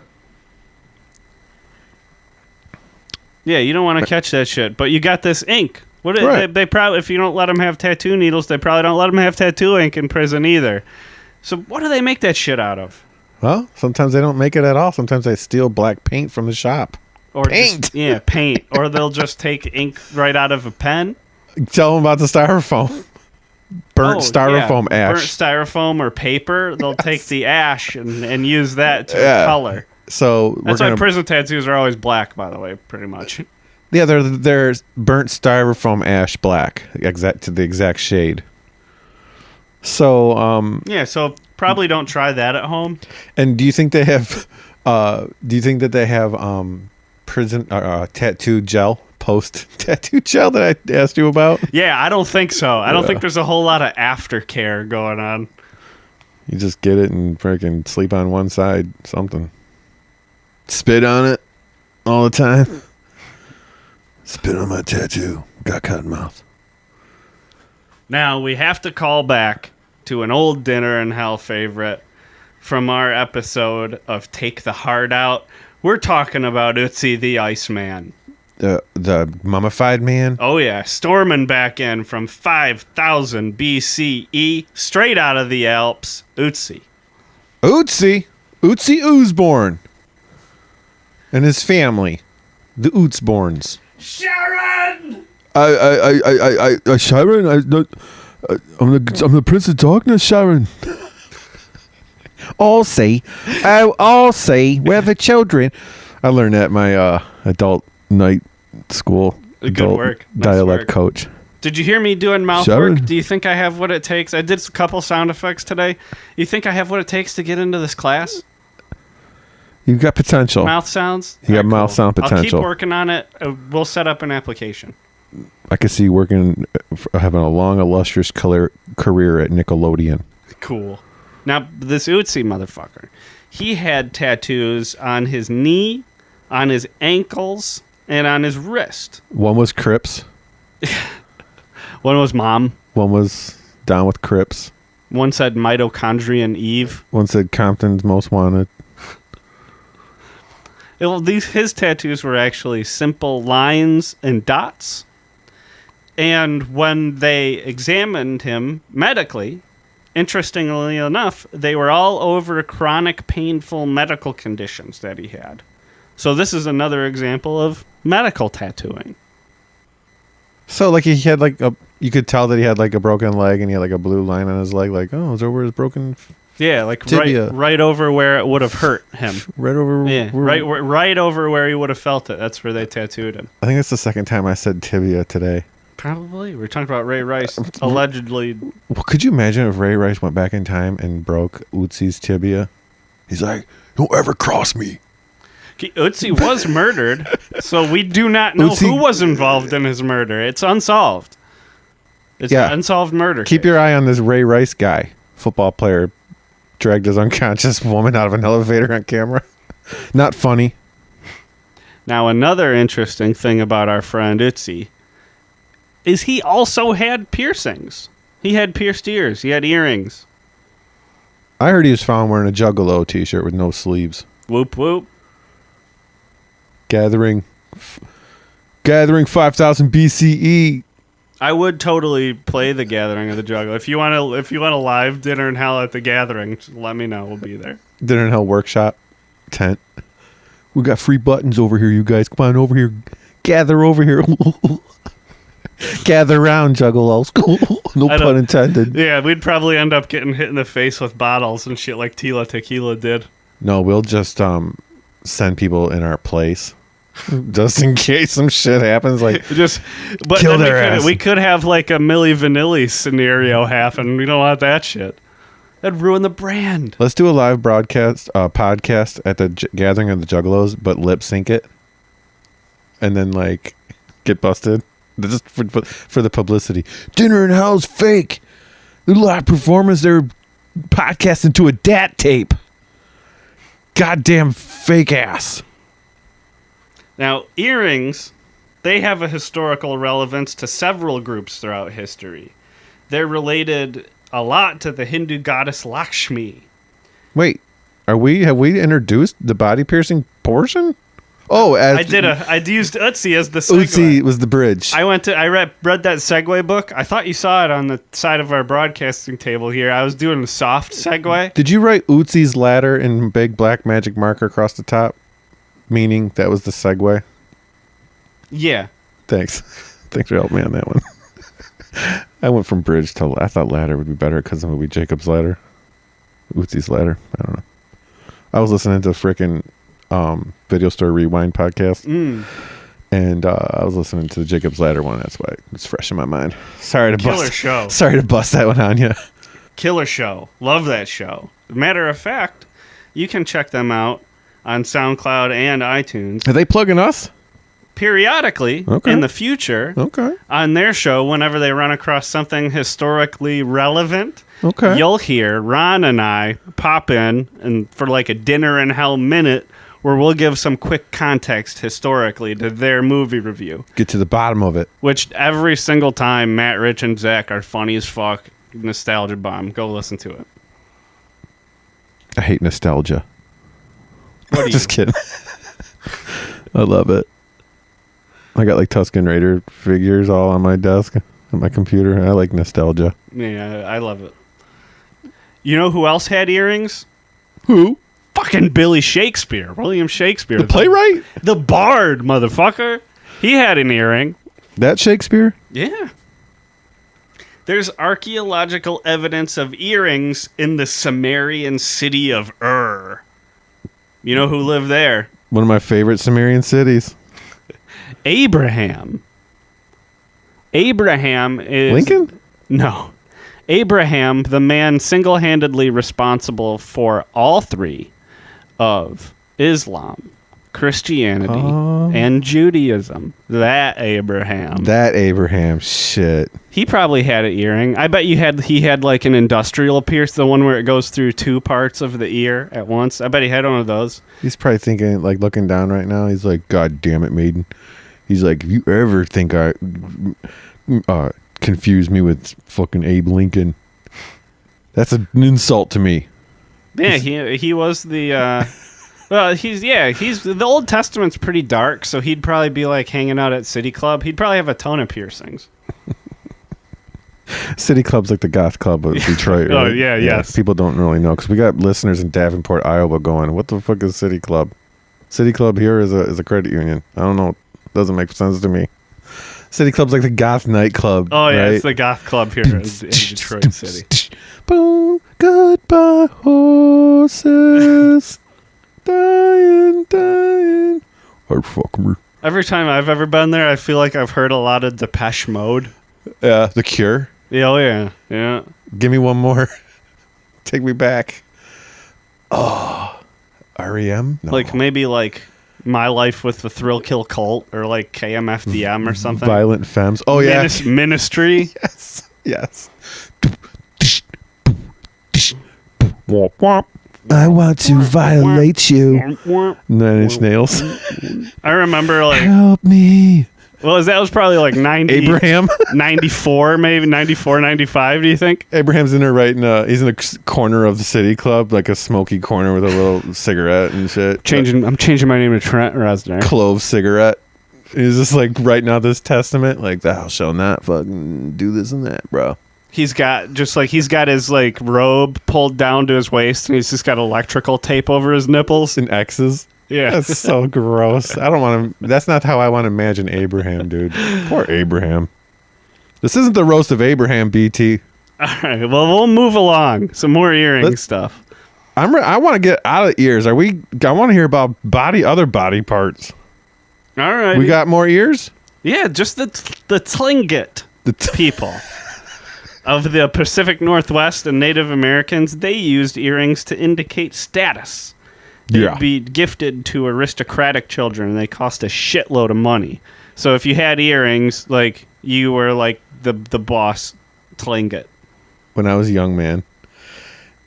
Yeah, you don't want to catch that shit, but you got this ink. Right. They probably, if you don't let them have tattoo needles, they probably don't let them have tattoo ink in prison either. So what do they make that shit out of? Well, sometimes they don't make it at all. Sometimes they steal black paint from the shop. Or paint. Paint. Or they'll just take ink right out of a pen. Tell them about the styrofoam. Burnt styrofoam ash. Burnt styrofoam or paper. They'll take the ash and use that to color. So that's why prison tattoos are always black, by the way, pretty much. Yeah, they're burnt styrofoam ash black, to the exact shade. So so probably don't try that at home. And do you think they have? Do you think that they have prison tattoo gel, post tattoo gel that I asked you about? Yeah, I don't think so. I don't think there's a whole lot of aftercare going on. You just get it and freaking sleep on one side, something. Spit on it all the time. Spit on my tattoo. Got cotton mouth. Now, we have to call back to an old Dinner in Hell favorite from our episode of Take the Heart Out. We're talking about Ötzi the Iceman. The mummified man? Oh, yeah. Storming back in from 5000 BCE, straight out of the Alps. Ötzi. Ötzi Oosborn. And his family. The Ootsborns. Sharon! Sharon? I'm the Prince of Darkness, Sharon. All see. We're the children. I learned that at my adult night school. Good work. Nice dialect work. coach. Did you hear me doing mouth Sharon. work? Do you think I have what it takes? I did a couple sound effects today. You think I have what it takes to get into this class? You've got potential. Mouth sounds? You got mouth sound potential. I'll keep working on it. We'll set up an application. I could see you having a long, illustrious career at Nickelodeon. Cool. Now, this Ötzi motherfucker, he had tattoos on his knee, on his ankles, and on his wrist. One was Crips. One was Mom. One was Down with Crips. One said Mitochondrian Eve. One said Compton's Most Wanted. His tattoos were actually simple lines and dots. And when they examined him medically, interestingly enough, they were all over chronic, painful medical conditions that he had. So this is another example of medical tattooing. So, like, he had, like, you could tell that he had, like, a broken leg and he had, like, a blue line on his leg. Like, oh, is that where his broken Yeah, like tibia. right over where it would have hurt him. Right over right over where he would have felt it. That's where they tattooed him. I think that's the second time I said tibia today. Probably. We're talking about Ray Rice allegedly. Well, could you imagine if Ray Rice went back in time and broke Ötzi's tibia? He's like, don't ever cross me. Ötzi was murdered, so we do not know who was involved in his murder. It's unsolved. It's an unsolved murder Keep case. your eye on this Ray Rice guy, football player, dragged his unconscious woman out of an elevator on camera. Not funny. Now, another interesting thing about our friend Ötzi is he also had piercings. He had pierced ears. He had earrings. I heard he was found wearing a Juggalo t-shirt with no sleeves. Whoop, whoop. Gathering 5,000 BCE. I would totally play the Gathering of the Juggalo. If you want a live Dinner in Hell at the Gathering, just let me know. We'll be there. Dinner in Hell workshop tent. We got free buttons over here, you guys. Come on over here. Gather over here. Gather around, Juggalos. No pun intended. Yeah, we'd probably end up getting hit in the face with bottles and shit like Tila Tequila did. No, we'll just send people in our place. Just in case some shit happens, but kill their ass. We could have like a Milli Vanilli scenario happen. We don't want that shit. That'd ruin the brand. Let's do a live podcast at the Gathering of the Juggalos, but lip sync it, and then get busted just for the publicity. Dinner in Hell's fake. The live performance, they're podcasting to a DAT tape. Goddamn fake ass. Now, earrings, they have a historical relevance to several groups throughout history. They're related a lot to the Hindu goddess Lakshmi. Wait, have we introduced the body piercing portion? Oh, I used Ötzi as the segue. Ötzi was the bridge. I read that segue book. I thought you saw it on the side of our broadcasting table here. I was doing a soft segue. Did you write Ötzi's ladder in big black magic marker across the top? Meaning that was the segue? Yeah. Thanks for helping me on that one. I went from bridge to I thought ladder would be better because it would be Jacob's ladder. Ötzi's ladder. I don't know. I was listening to frickin' Video Store Rewind podcast. And I was listening to the Jacob's Ladder one. That's why it's fresh in my mind. Sorry to bust that one on you. Killer show. Love that show. Matter of fact, you can check them out on SoundCloud and iTunes. Are they plugging us? Periodically in the future on their show, whenever they run across something historically relevant, you'll hear Ron and I pop in and for like a Dinner in Hell minute where we'll give some quick context historically to their movie review. Get to the bottom of it. Which every single time Matt, Rich, and Zach are funny as fuck. Nostalgia bomb. Go listen to it. I hate nostalgia. Just kidding. I love it. I got like Tusken Raider figures all on my desk on my computer. I like nostalgia. Yeah, I love it. You know who else had earrings? Who? Fucking William Shakespeare. The playwright? The bard, motherfucker. He had an earring. That Shakespeare? Yeah. There's archaeological evidence of earrings in the Sumerian city of Ur. You know who lived there? One of my favorite Sumerian cities. Abraham. Abraham is... Lincoln? No. Abraham, the man single-handedly responsible for all three of Islam, Christianity, and Judaism. That Abraham. Shit. He probably had an earring. I bet he had like an industrial pierce, the one where it goes through two parts of the ear at once. I bet he had one of those. He's probably thinking, like, looking down right now. He's like, God damn it, Maiden. He's like, if you ever think I confuse me with fucking Abe Lincoln, that's an insult to me. Yeah, he was the... Well, he's the Old Testament's pretty dark, so he'd probably be like hanging out at City Club. He'd probably have a ton of piercings. City Club's like the goth club of Detroit, right? Oh, yeah, yes. People don't really know because we got listeners in Davenport, Iowa going, what the fuck is City Club? City Club here is a credit union. I don't know. Doesn't make sense to me. City Club's like the goth nightclub. Oh, yeah, right? It's the goth club here in Detroit City. Boom, goodbye, horses. Dying. Oh, fuck me. Every time I've ever been there, I feel like I've heard a lot of Depeche Mode. Yeah, The Cure. Yeah, oh, yeah. Give me one more. Take me back. Oh, REM? No. Like maybe like My Life with the Thrill Kill Cult or like KMFDM or something. Violent Femmes. Oh, yeah. Ministry. Yes. Womp womp. I want to violate you. 9 Inch Nails. I remember like help me. Well, that was probably like 90. Abraham? 94, maybe 94, 95, do you think? Abraham's in there he's in a corner of the city club, like a smoky corner with a little cigarette and shit. I'm changing my name to Trent Reznor. Clove cigarette. He's just like writing out this testament, like thou shalt not fucking do this and that, bro. He's got his like robe pulled down to his waist, and he's just got electrical tape over his nipples and X's. Yeah, that's so gross. I don't want to. That's not how I want to imagine Abraham, dude. Poor Abraham. This isn't the roast of Abraham, BT. All right, well, we'll move along. Some more earring stuff. I want to get out of ears. I want to hear about other body parts. All right, we got more ears. Yeah, just the Tlingit people of the Pacific Northwest and Native Americans. They used earrings to indicate status. They'd be gifted to aristocratic children, and they cost a shitload of money. So if you had earrings, like, you were like the boss Tlingit. When I was a young man,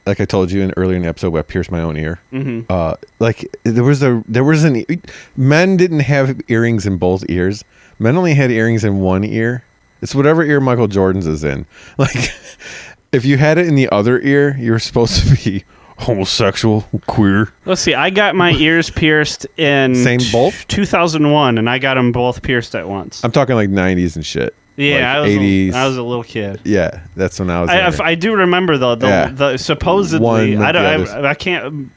like I told you earlier in the episode where I pierced my own ear, like men didn't have earrings in both ears. Men only had earrings in one ear. It's whatever ear Michael Jordan's is in. Like, if you had it in the other ear, you were supposed to be homosexual, queer. Let's see. I got my ears pierced in both 2001, and I got them both pierced at once. I'm talking like 90s and shit. Yeah, like 80s. I was a little kid. Yeah, that's when I was. I do remember though. The supposedly, I can't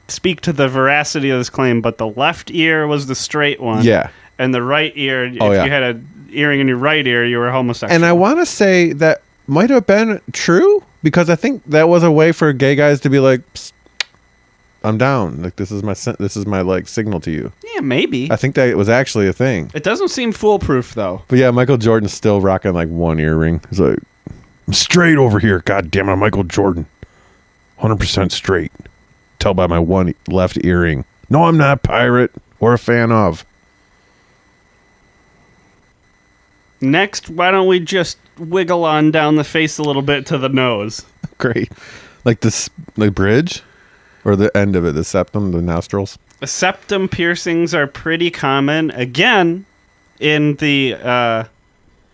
speak to the veracity of this claim, but the left ear was the straight one. Yeah, and the right ear. If you had an earring in your right ear, you were homosexual. And I want to say that might have been true, because I think that was a way for gay guys to be like, I'm down. Like, this is my like signal to you. Yeah, maybe. I think that it was actually a thing. It doesn't seem foolproof though. But yeah, Michael Jordan's still rocking like one earring. He's like, I'm straight over here. God damn it, I'm Michael Jordan. 100% straight. Tell by my one left earring. No, I'm not a pirate or a fan of. Next, why don't we just wiggle on down the face a little bit to the nose? Great. Like this, like bridge? Or the end of it, the septum, the nostrils? The septum piercings are pretty common. Again, in the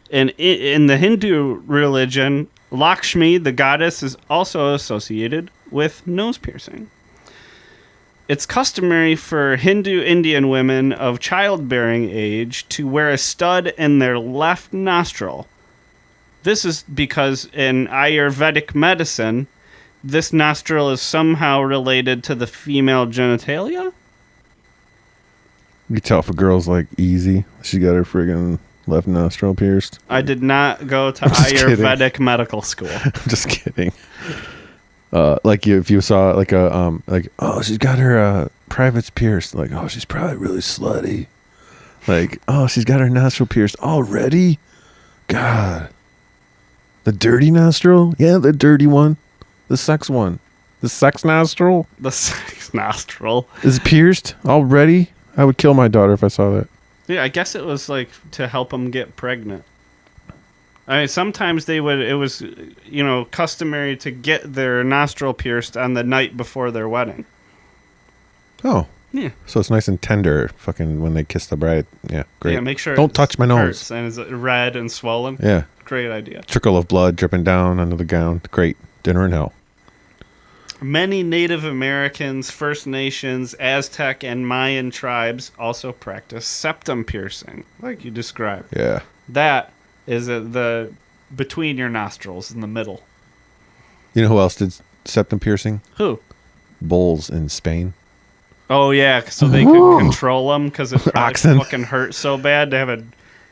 in the Hindu religion, Lakshmi, the goddess, is also associated with nose piercing. It's customary for Hindu Indian women of childbearing age to wear a stud in their left nostril. This is because in Ayurvedic medicine, this nostril is somehow related to the female genitalia. You can tell if a girl's like easy, she got her friggin' left nostril pierced. I did not go to Ayurvedic medical school. I'm just kidding. Like if you saw like a like, oh, she's got her privates pierced, like, oh, she's probably really slutty. Like, oh, she's got her nostril pierced already. God, the dirty nostril, yeah, the dirty one, the sex one, the sex nostril. The sex nostril is pierced already. I would kill my daughter if I saw that. Yeah, I guess it was like to help them get pregnant. I mean, sometimes it was, customary to get their nostril pierced on the night before their wedding. Oh. Yeah. So it's nice and tender, fucking, when they kiss the bride. Yeah, great. Yeah, make sure don't touch my nose. And it's red and swollen. Yeah. Great idea. Trickle of blood dripping down under the gown. Great. Dinner in hell. Many Native Americans, First Nations, Aztec, and Mayan tribes also practice septum piercing, like you described. Yeah. That is the between your nostrils in the middle. You know who else did septum piercing? Who? Bulls in Spain. Oh yeah, so they could control them because it oxen fucking hurts so bad to have a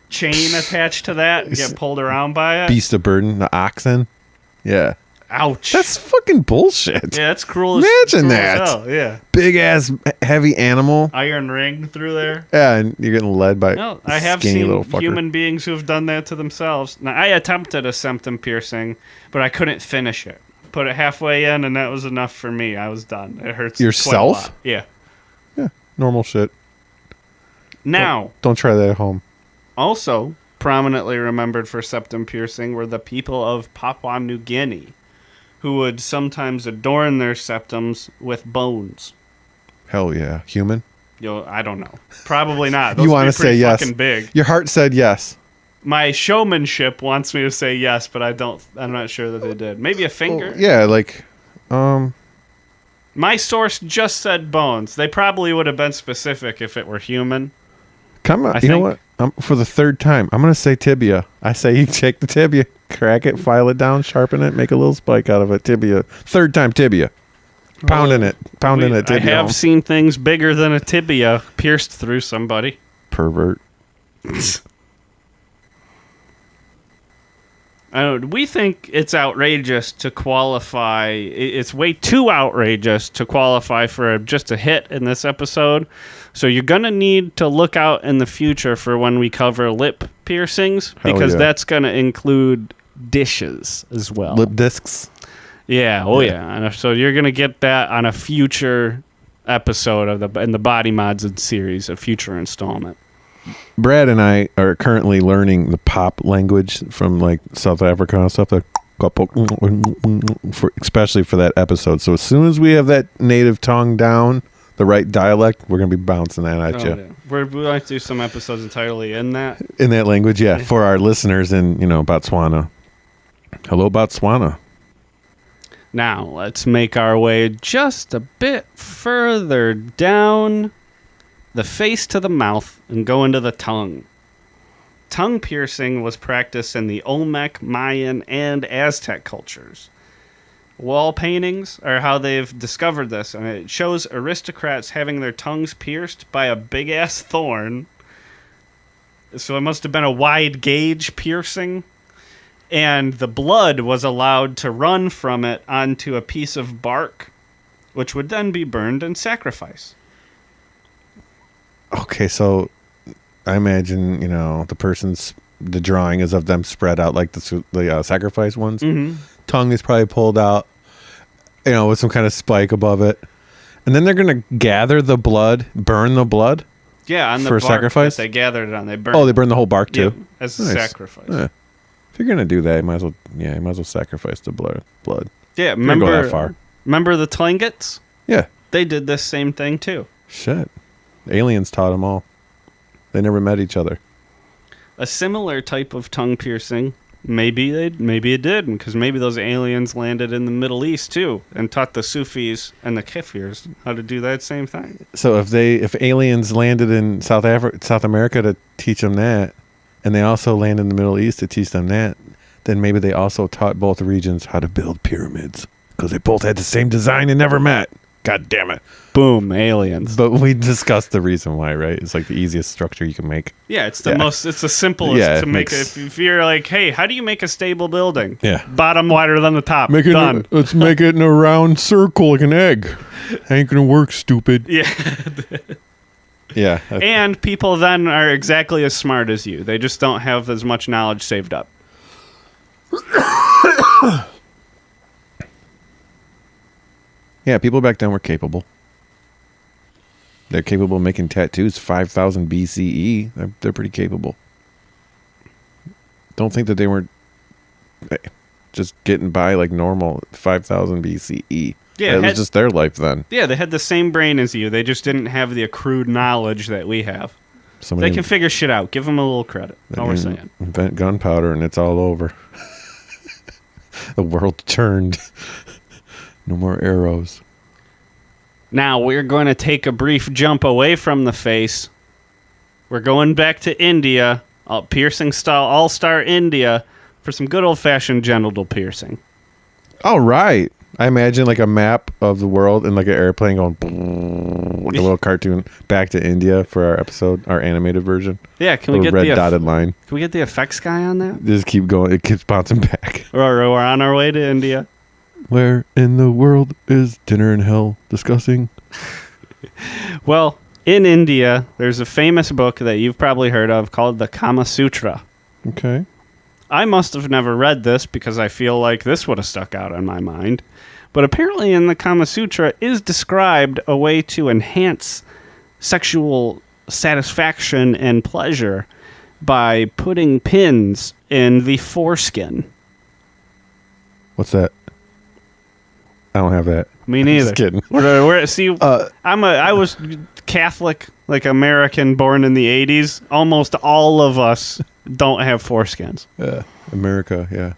chain attached to that and get pulled around by it. Beast of burden, the oxen. Yeah. Ouch. That's fucking bullshit. Yeah, that's cruel. Imagine that. As hell. Yeah. Big ass heavy animal. Iron ring through there. Yeah, and you're getting led by I have seen human beings who have done that to themselves. Now, I attempted a septum piercing, but I couldn't finish it. Put it halfway in, and that was enough for me. I was done. It hurts. Yourself? Quite a lot. Yeah. Yeah. Normal shit. Now. Don't try that at home. Also, prominently remembered for septum piercing were the people of Papua New Guinea, who would sometimes adorn their septums with bones. Hell yeah. Human? I don't know. Probably not. Those you want to say yes. Fucking big. Your heart said yes. My showmanship wants me to say yes, but I'm not sure that they did. Maybe a finger? Well, yeah, like... My source just said bones. They probably would have been specific if it were human. Come on. You know what? For the third time, I'm going to say tibia. I say you take the tibia, crack it, file it down, sharpen it, make a little spike out of it. Tibia. Third time tibia. Pounding it tibia. I have seen things bigger than a tibia pierced through somebody. Pervert. We think it's outrageous to qualify. It's way too outrageous to qualify for just a hit in this episode. So you're going to need to look out in the future for when we cover lip piercings, because that's going to include dishes as well. Lip discs? Yeah. Oh, yeah. And so you're going to get that on a future episode in the Body Mods series, a future installment. Brad and I are currently learning the pop language from like South Africa and stuff, especially for that episode. So as soon as we have that native tongue down, the right dialect, we're going to be bouncing that at you. Yeah. We're going to do some episodes entirely in that. In that language, yeah. For our listeners in, Botswana. Hello, Botswana. Now, let's make our way just a bit further down the face to the mouth and go into the tongue. Tongue piercing was practiced in the Olmec, Mayan, and Aztec cultures. Wall paintings are how they've discovered this, and it shows aristocrats having their tongues pierced by a big-ass thorn. So it must have been a wide gauge piercing, and the blood was allowed to run from it onto a piece of bark, which would then be burned and sacrificed. Okay, so I imagine, the drawing is of them spread out like the sacrifice ones. Mm-hmm. Tongue is probably pulled out, with some kind of spike above it. And then they're going to gather the blood, burn the blood? Yeah, on the for bark sacrifice? that they gathered it on. They burned. Oh, they burn the whole bark too? Yeah, as a sacrifice. If you're going to do that, you might as well sacrifice the blood. Yeah, go that far. Remember the Tlingits? Yeah. They did this same thing too. Shit. Aliens taught them all. They never met each other. A similar type of tongue piercing, maybe it did, because maybe those aliens landed in the Middle East too and taught the Sufis and the Kafirs how to do that same thing. So if aliens landed in South America to teach them that, and they also landed in the Middle East to teach them that, then maybe they also taught both regions how to build pyramids, because they both had the same design and never met. God damn it. Boom, aliens. But we discussed the reason why, right? It's like the easiest structure you can make. Yeah, it's the simplest to make. If you're like, hey, how do you make a stable building? Yeah. Bottom wider than the top. Done. Let's make it in a round circle like an egg. Ain't gonna work, stupid. Yeah. Yeah. And people then are exactly as smart as you. They just don't have as much knowledge saved up. Yeah, people back then were capable. They're capable of making tattoos 5,000 BCE. They're pretty capable. Don't think that they weren't just getting by like normal 5,000 BCE. Yeah, it was just their life then. Yeah, they had the same brain as you. They just didn't have the accrued knowledge that we have. They can figure shit out. Give them a little credit. That's all we're saying. Invent gunpowder and it's all over. The world turned. No more arrows. Now we're going to take a brief jump away from the face. We're going back to India, piercing style, all-star India, for some good old-fashioned genital piercing. All right. I imagine like a map of the world and like an airplane going like a little cartoon back to India for our episode, our animated version. Yeah, can we get the red dotted line? Can we get the effects guy on that? Just keep going. It keeps bouncing back. We're on our way to India. Where in the world is Dinner in Hell discussing? Well, in India, there's a famous book that you've probably heard of called the Kama Sutra. Okay. I must have never read this because I feel like this would have stuck out in my mind. But apparently in the Kama Sutra is described a way to enhance sexual satisfaction and pleasure by putting pins in the foreskin. What's that? I don't have that. Me neither. Just kidding. I was Catholic, like American, born in the 80s. Almost all of us don't have foreskins. Yeah, America, yeah.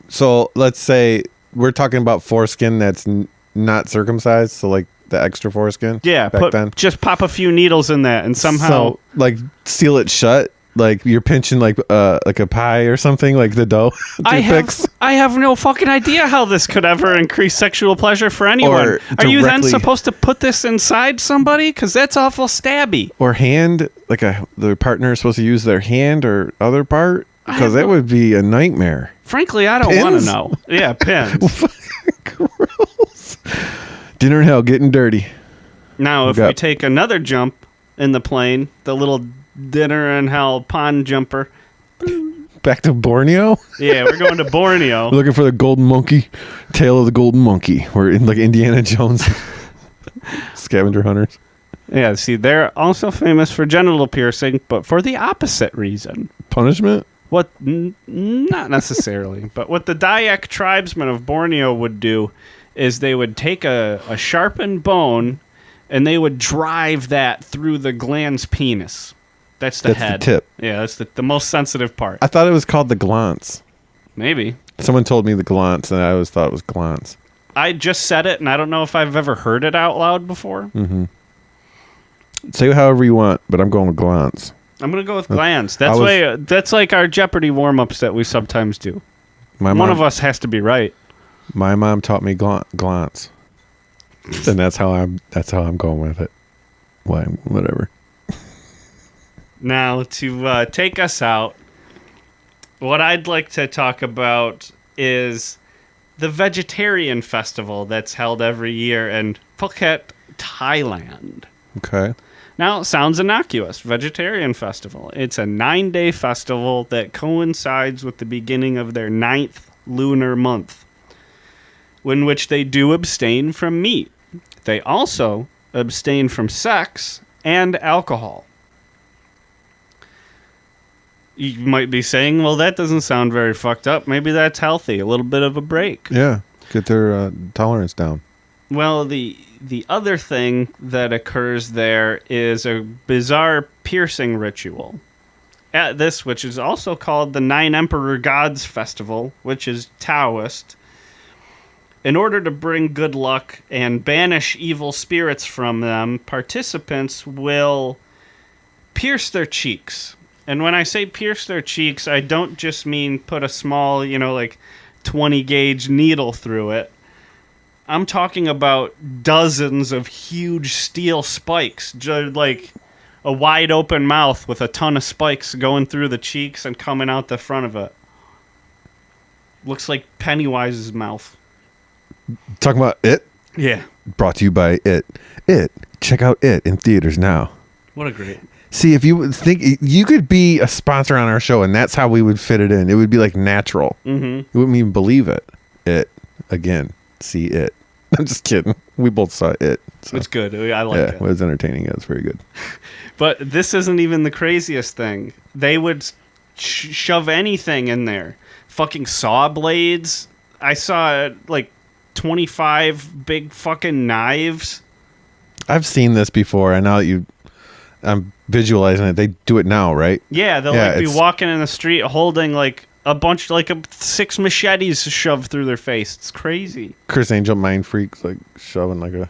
So let's say we're talking about foreskin that's not circumcised, so like the extra foreskin. Yeah, just pop a few needles in that, and somehow so, like seal it shut. Like you're pinching like a pie or something, like the dough. I have no fucking idea how this could ever increase sexual pleasure for anyone. Are you then supposed to put this inside somebody? Because that's awful stabby. Or hand, like the partner is supposed to use their hand or other part, because that would be a nightmare. Frankly, I don't want to know. Yeah, pins. Gross. Dinner in hell, getting dirty. Now, if we take another jump in the plane, the little dinner in hell pond jumper. Back to Borneo? Yeah, we're going to Borneo. Looking for the golden monkey. Tale of the golden monkey. We're in like Indiana Jones. Scavenger hunters. Yeah, see, they're also famous for genital piercing, but for the opposite reason. Punishment? Not necessarily, but what the Dayak tribesmen of Borneo would do is they would take a sharpened bone and they would drive that through the glans penis. That's the head. The tip. Yeah, that's the most sensitive part. I thought it was called the glance. Maybe. Someone told me the glance, and I always thought it was glance. I just said it, and I don't know if I've ever heard it out loud before. Mm-hmm. Say however you want, but I'm going with glance. I'm going to go with glance. That's like our Jeopardy warm-ups that we sometimes do. One of us has to be right. My mom taught me glance. And that's how I'm going with it. Whatever. Now, to take us out, what I'd like to talk about is the vegetarian festival that's held every year in Phuket, Thailand. Okay. Now, it sounds innocuous. Vegetarian festival. It's a 9-day festival that coincides with the beginning of their 9th lunar month, in which they do abstain from meat. They also abstain from sex and alcohol. You might be saying, well, that doesn't sound very fucked up. Maybe that's healthy. A little bit of a break. Yeah. Get their tolerance down. Well, the other thing that occurs there is a bizarre piercing ritual. At this, which is also called the Nine Emperor Gods Festival, which is Taoist, in order to bring good luck and banish evil spirits from them, participants will pierce their cheeks. And when I say pierce their cheeks, I don't just mean put a small, like 20-gauge needle through it. I'm talking about dozens of huge steel spikes, like a wide open mouth with a ton of spikes going through the cheeks and coming out the front of it. Looks like Pennywise's mouth. Talking about It? Yeah. Brought to you by It. It. Check out It in theaters now. What a great... See, if you would think you could be a sponsor on our show, and that's how we would fit it in. It would be like natural. Mm-hmm. You wouldn't even believe it. It. Again. See It. I'm just kidding. We both saw It. So. It's good. I like it. It was entertaining. It was very good. But this isn't even the craziest thing. They would shove anything in there. Fucking saw blades. I saw like 25 big fucking knives. I've seen this before. I know that I'm visualizing it. They do it now, right? Yeah, they'll be walking in the street holding like a bunch, like 6 machetes shoved through their face. It's crazy. Chris Angel mind freaks like shoving like a...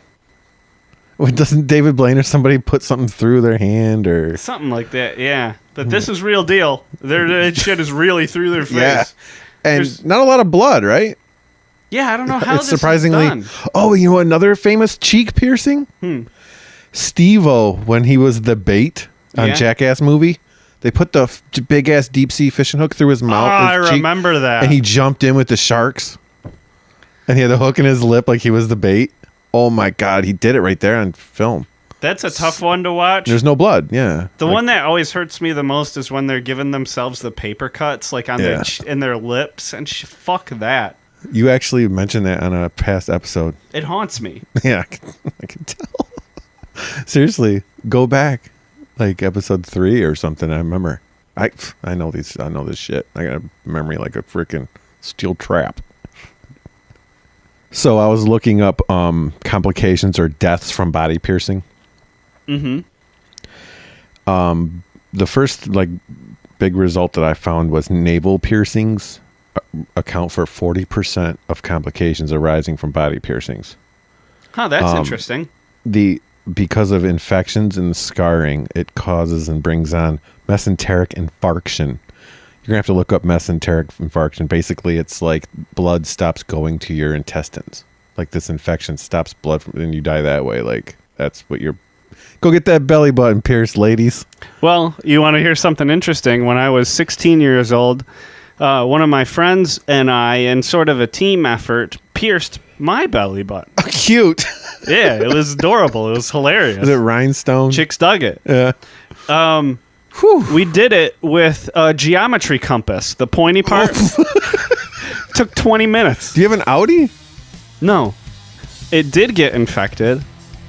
Doesn't David Blaine or somebody put something through their hand or... Something like that, yeah. But this is real deal. That shit is really through their face. Yeah. And not a lot of blood, right? Yeah, I don't know how it's this surprisingly is done. Oh, you know another famous cheek piercing? Steve-O, when he was the bait on Jackass movie, they put the big ass deep sea fishing hook through his mouth. I remember that. And he jumped in with the sharks. And he had the hook in his lip like he was the bait. Oh my God, he did it right there on film. That's a tough one to watch. There's no blood, yeah. The one that always hurts me the most is when they're giving themselves the paper cuts like on in their lips. And fuck that. You actually mentioned that on a past episode. It haunts me. Yeah, I can tell. Seriously, go back like episode 3 or something. I remember. I know this shit. I got a memory like a freaking steel trap. So I was looking up complications or deaths from body piercing. Mm-hmm. The first big result that I found was navel piercings account for 40% of complications arising from body piercings. Huh, that's interesting. Because of infections and scarring, it causes and brings on mesenteric infarction. You're going to have to look up mesenteric infarction. Basically, it's like blood stops going to your intestines. Like this infection stops blood and you die that way. Like that's what you're... Go get that belly button pierced, ladies. Well, you want to hear something interesting? When I was 16 years old, one of my friends and I, in sort of a team effort, pierced my belly button. Cute. Yeah, it was adorable. It was hilarious. Is it rhinestone? Chicks dug it. Yeah. We did it with a geometry compass, the pointy part. Took 20 minutes. Do you have an Audi? No. It did get infected,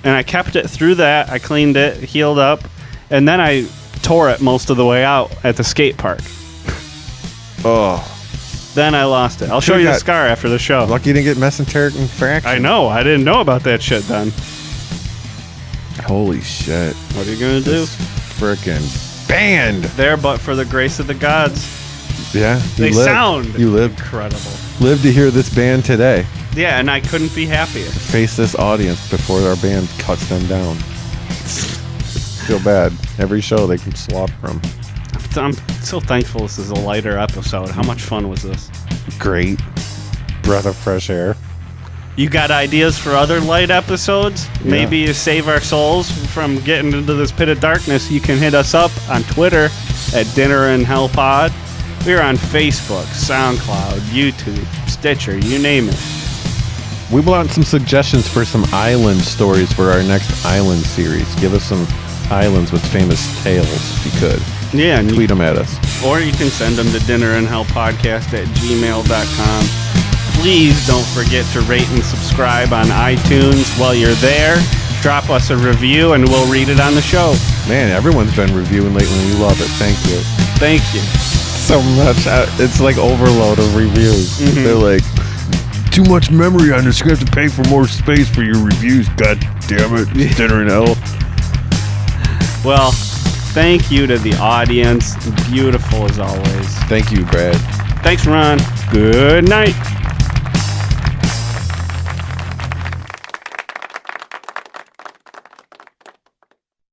and I kept it through that. I cleaned it, healed up, and then I tore it most of the way out at the skate park. Oh. Then I lost it. I'll show you the scar after the show. Lucky you didn't get mesenteric infraction. I know. I didn't know about that shit then. Holy shit. What are you going to do? Frickin' banned. There, but for the grace of the gods. Yeah. They sound you live incredible. Live to hear this band today. Yeah, and I couldn't be happier. Face this audience before our band cuts them down. Feel bad. Every show they can slaughter them. I'm so thankful this is a lighter episode. How much fun was this? Great. Breath of fresh air. You got ideas for other light episodes? Yeah. Maybe to save our souls from getting into this pit of darkness, you can hit us up on Twitter at Dinner in Hell Pod. We're on Facebook, SoundCloud, YouTube, Stitcher, you name it. We want some suggestions for some island stories for our next island series. Give us some islands with famous tales, if you could. Yeah. Tweet them at us. Or you can send them to dinnerinhellpodcast@gmail.com. Please don't forget to rate and subscribe on iTunes. While you're there, drop us a review and we'll read it on the show. Man, everyone's been reviewing lately. We love it. Thank you. Thank you. So much. It's like overload of reviews. Mm-hmm. They're like, too much memory on this. You have to pay for more space for your reviews. God damn it. Dinner in Hell. Well, thank you to the audience. Beautiful as always. Thank you, Brad. Thanks, Ron. Good night.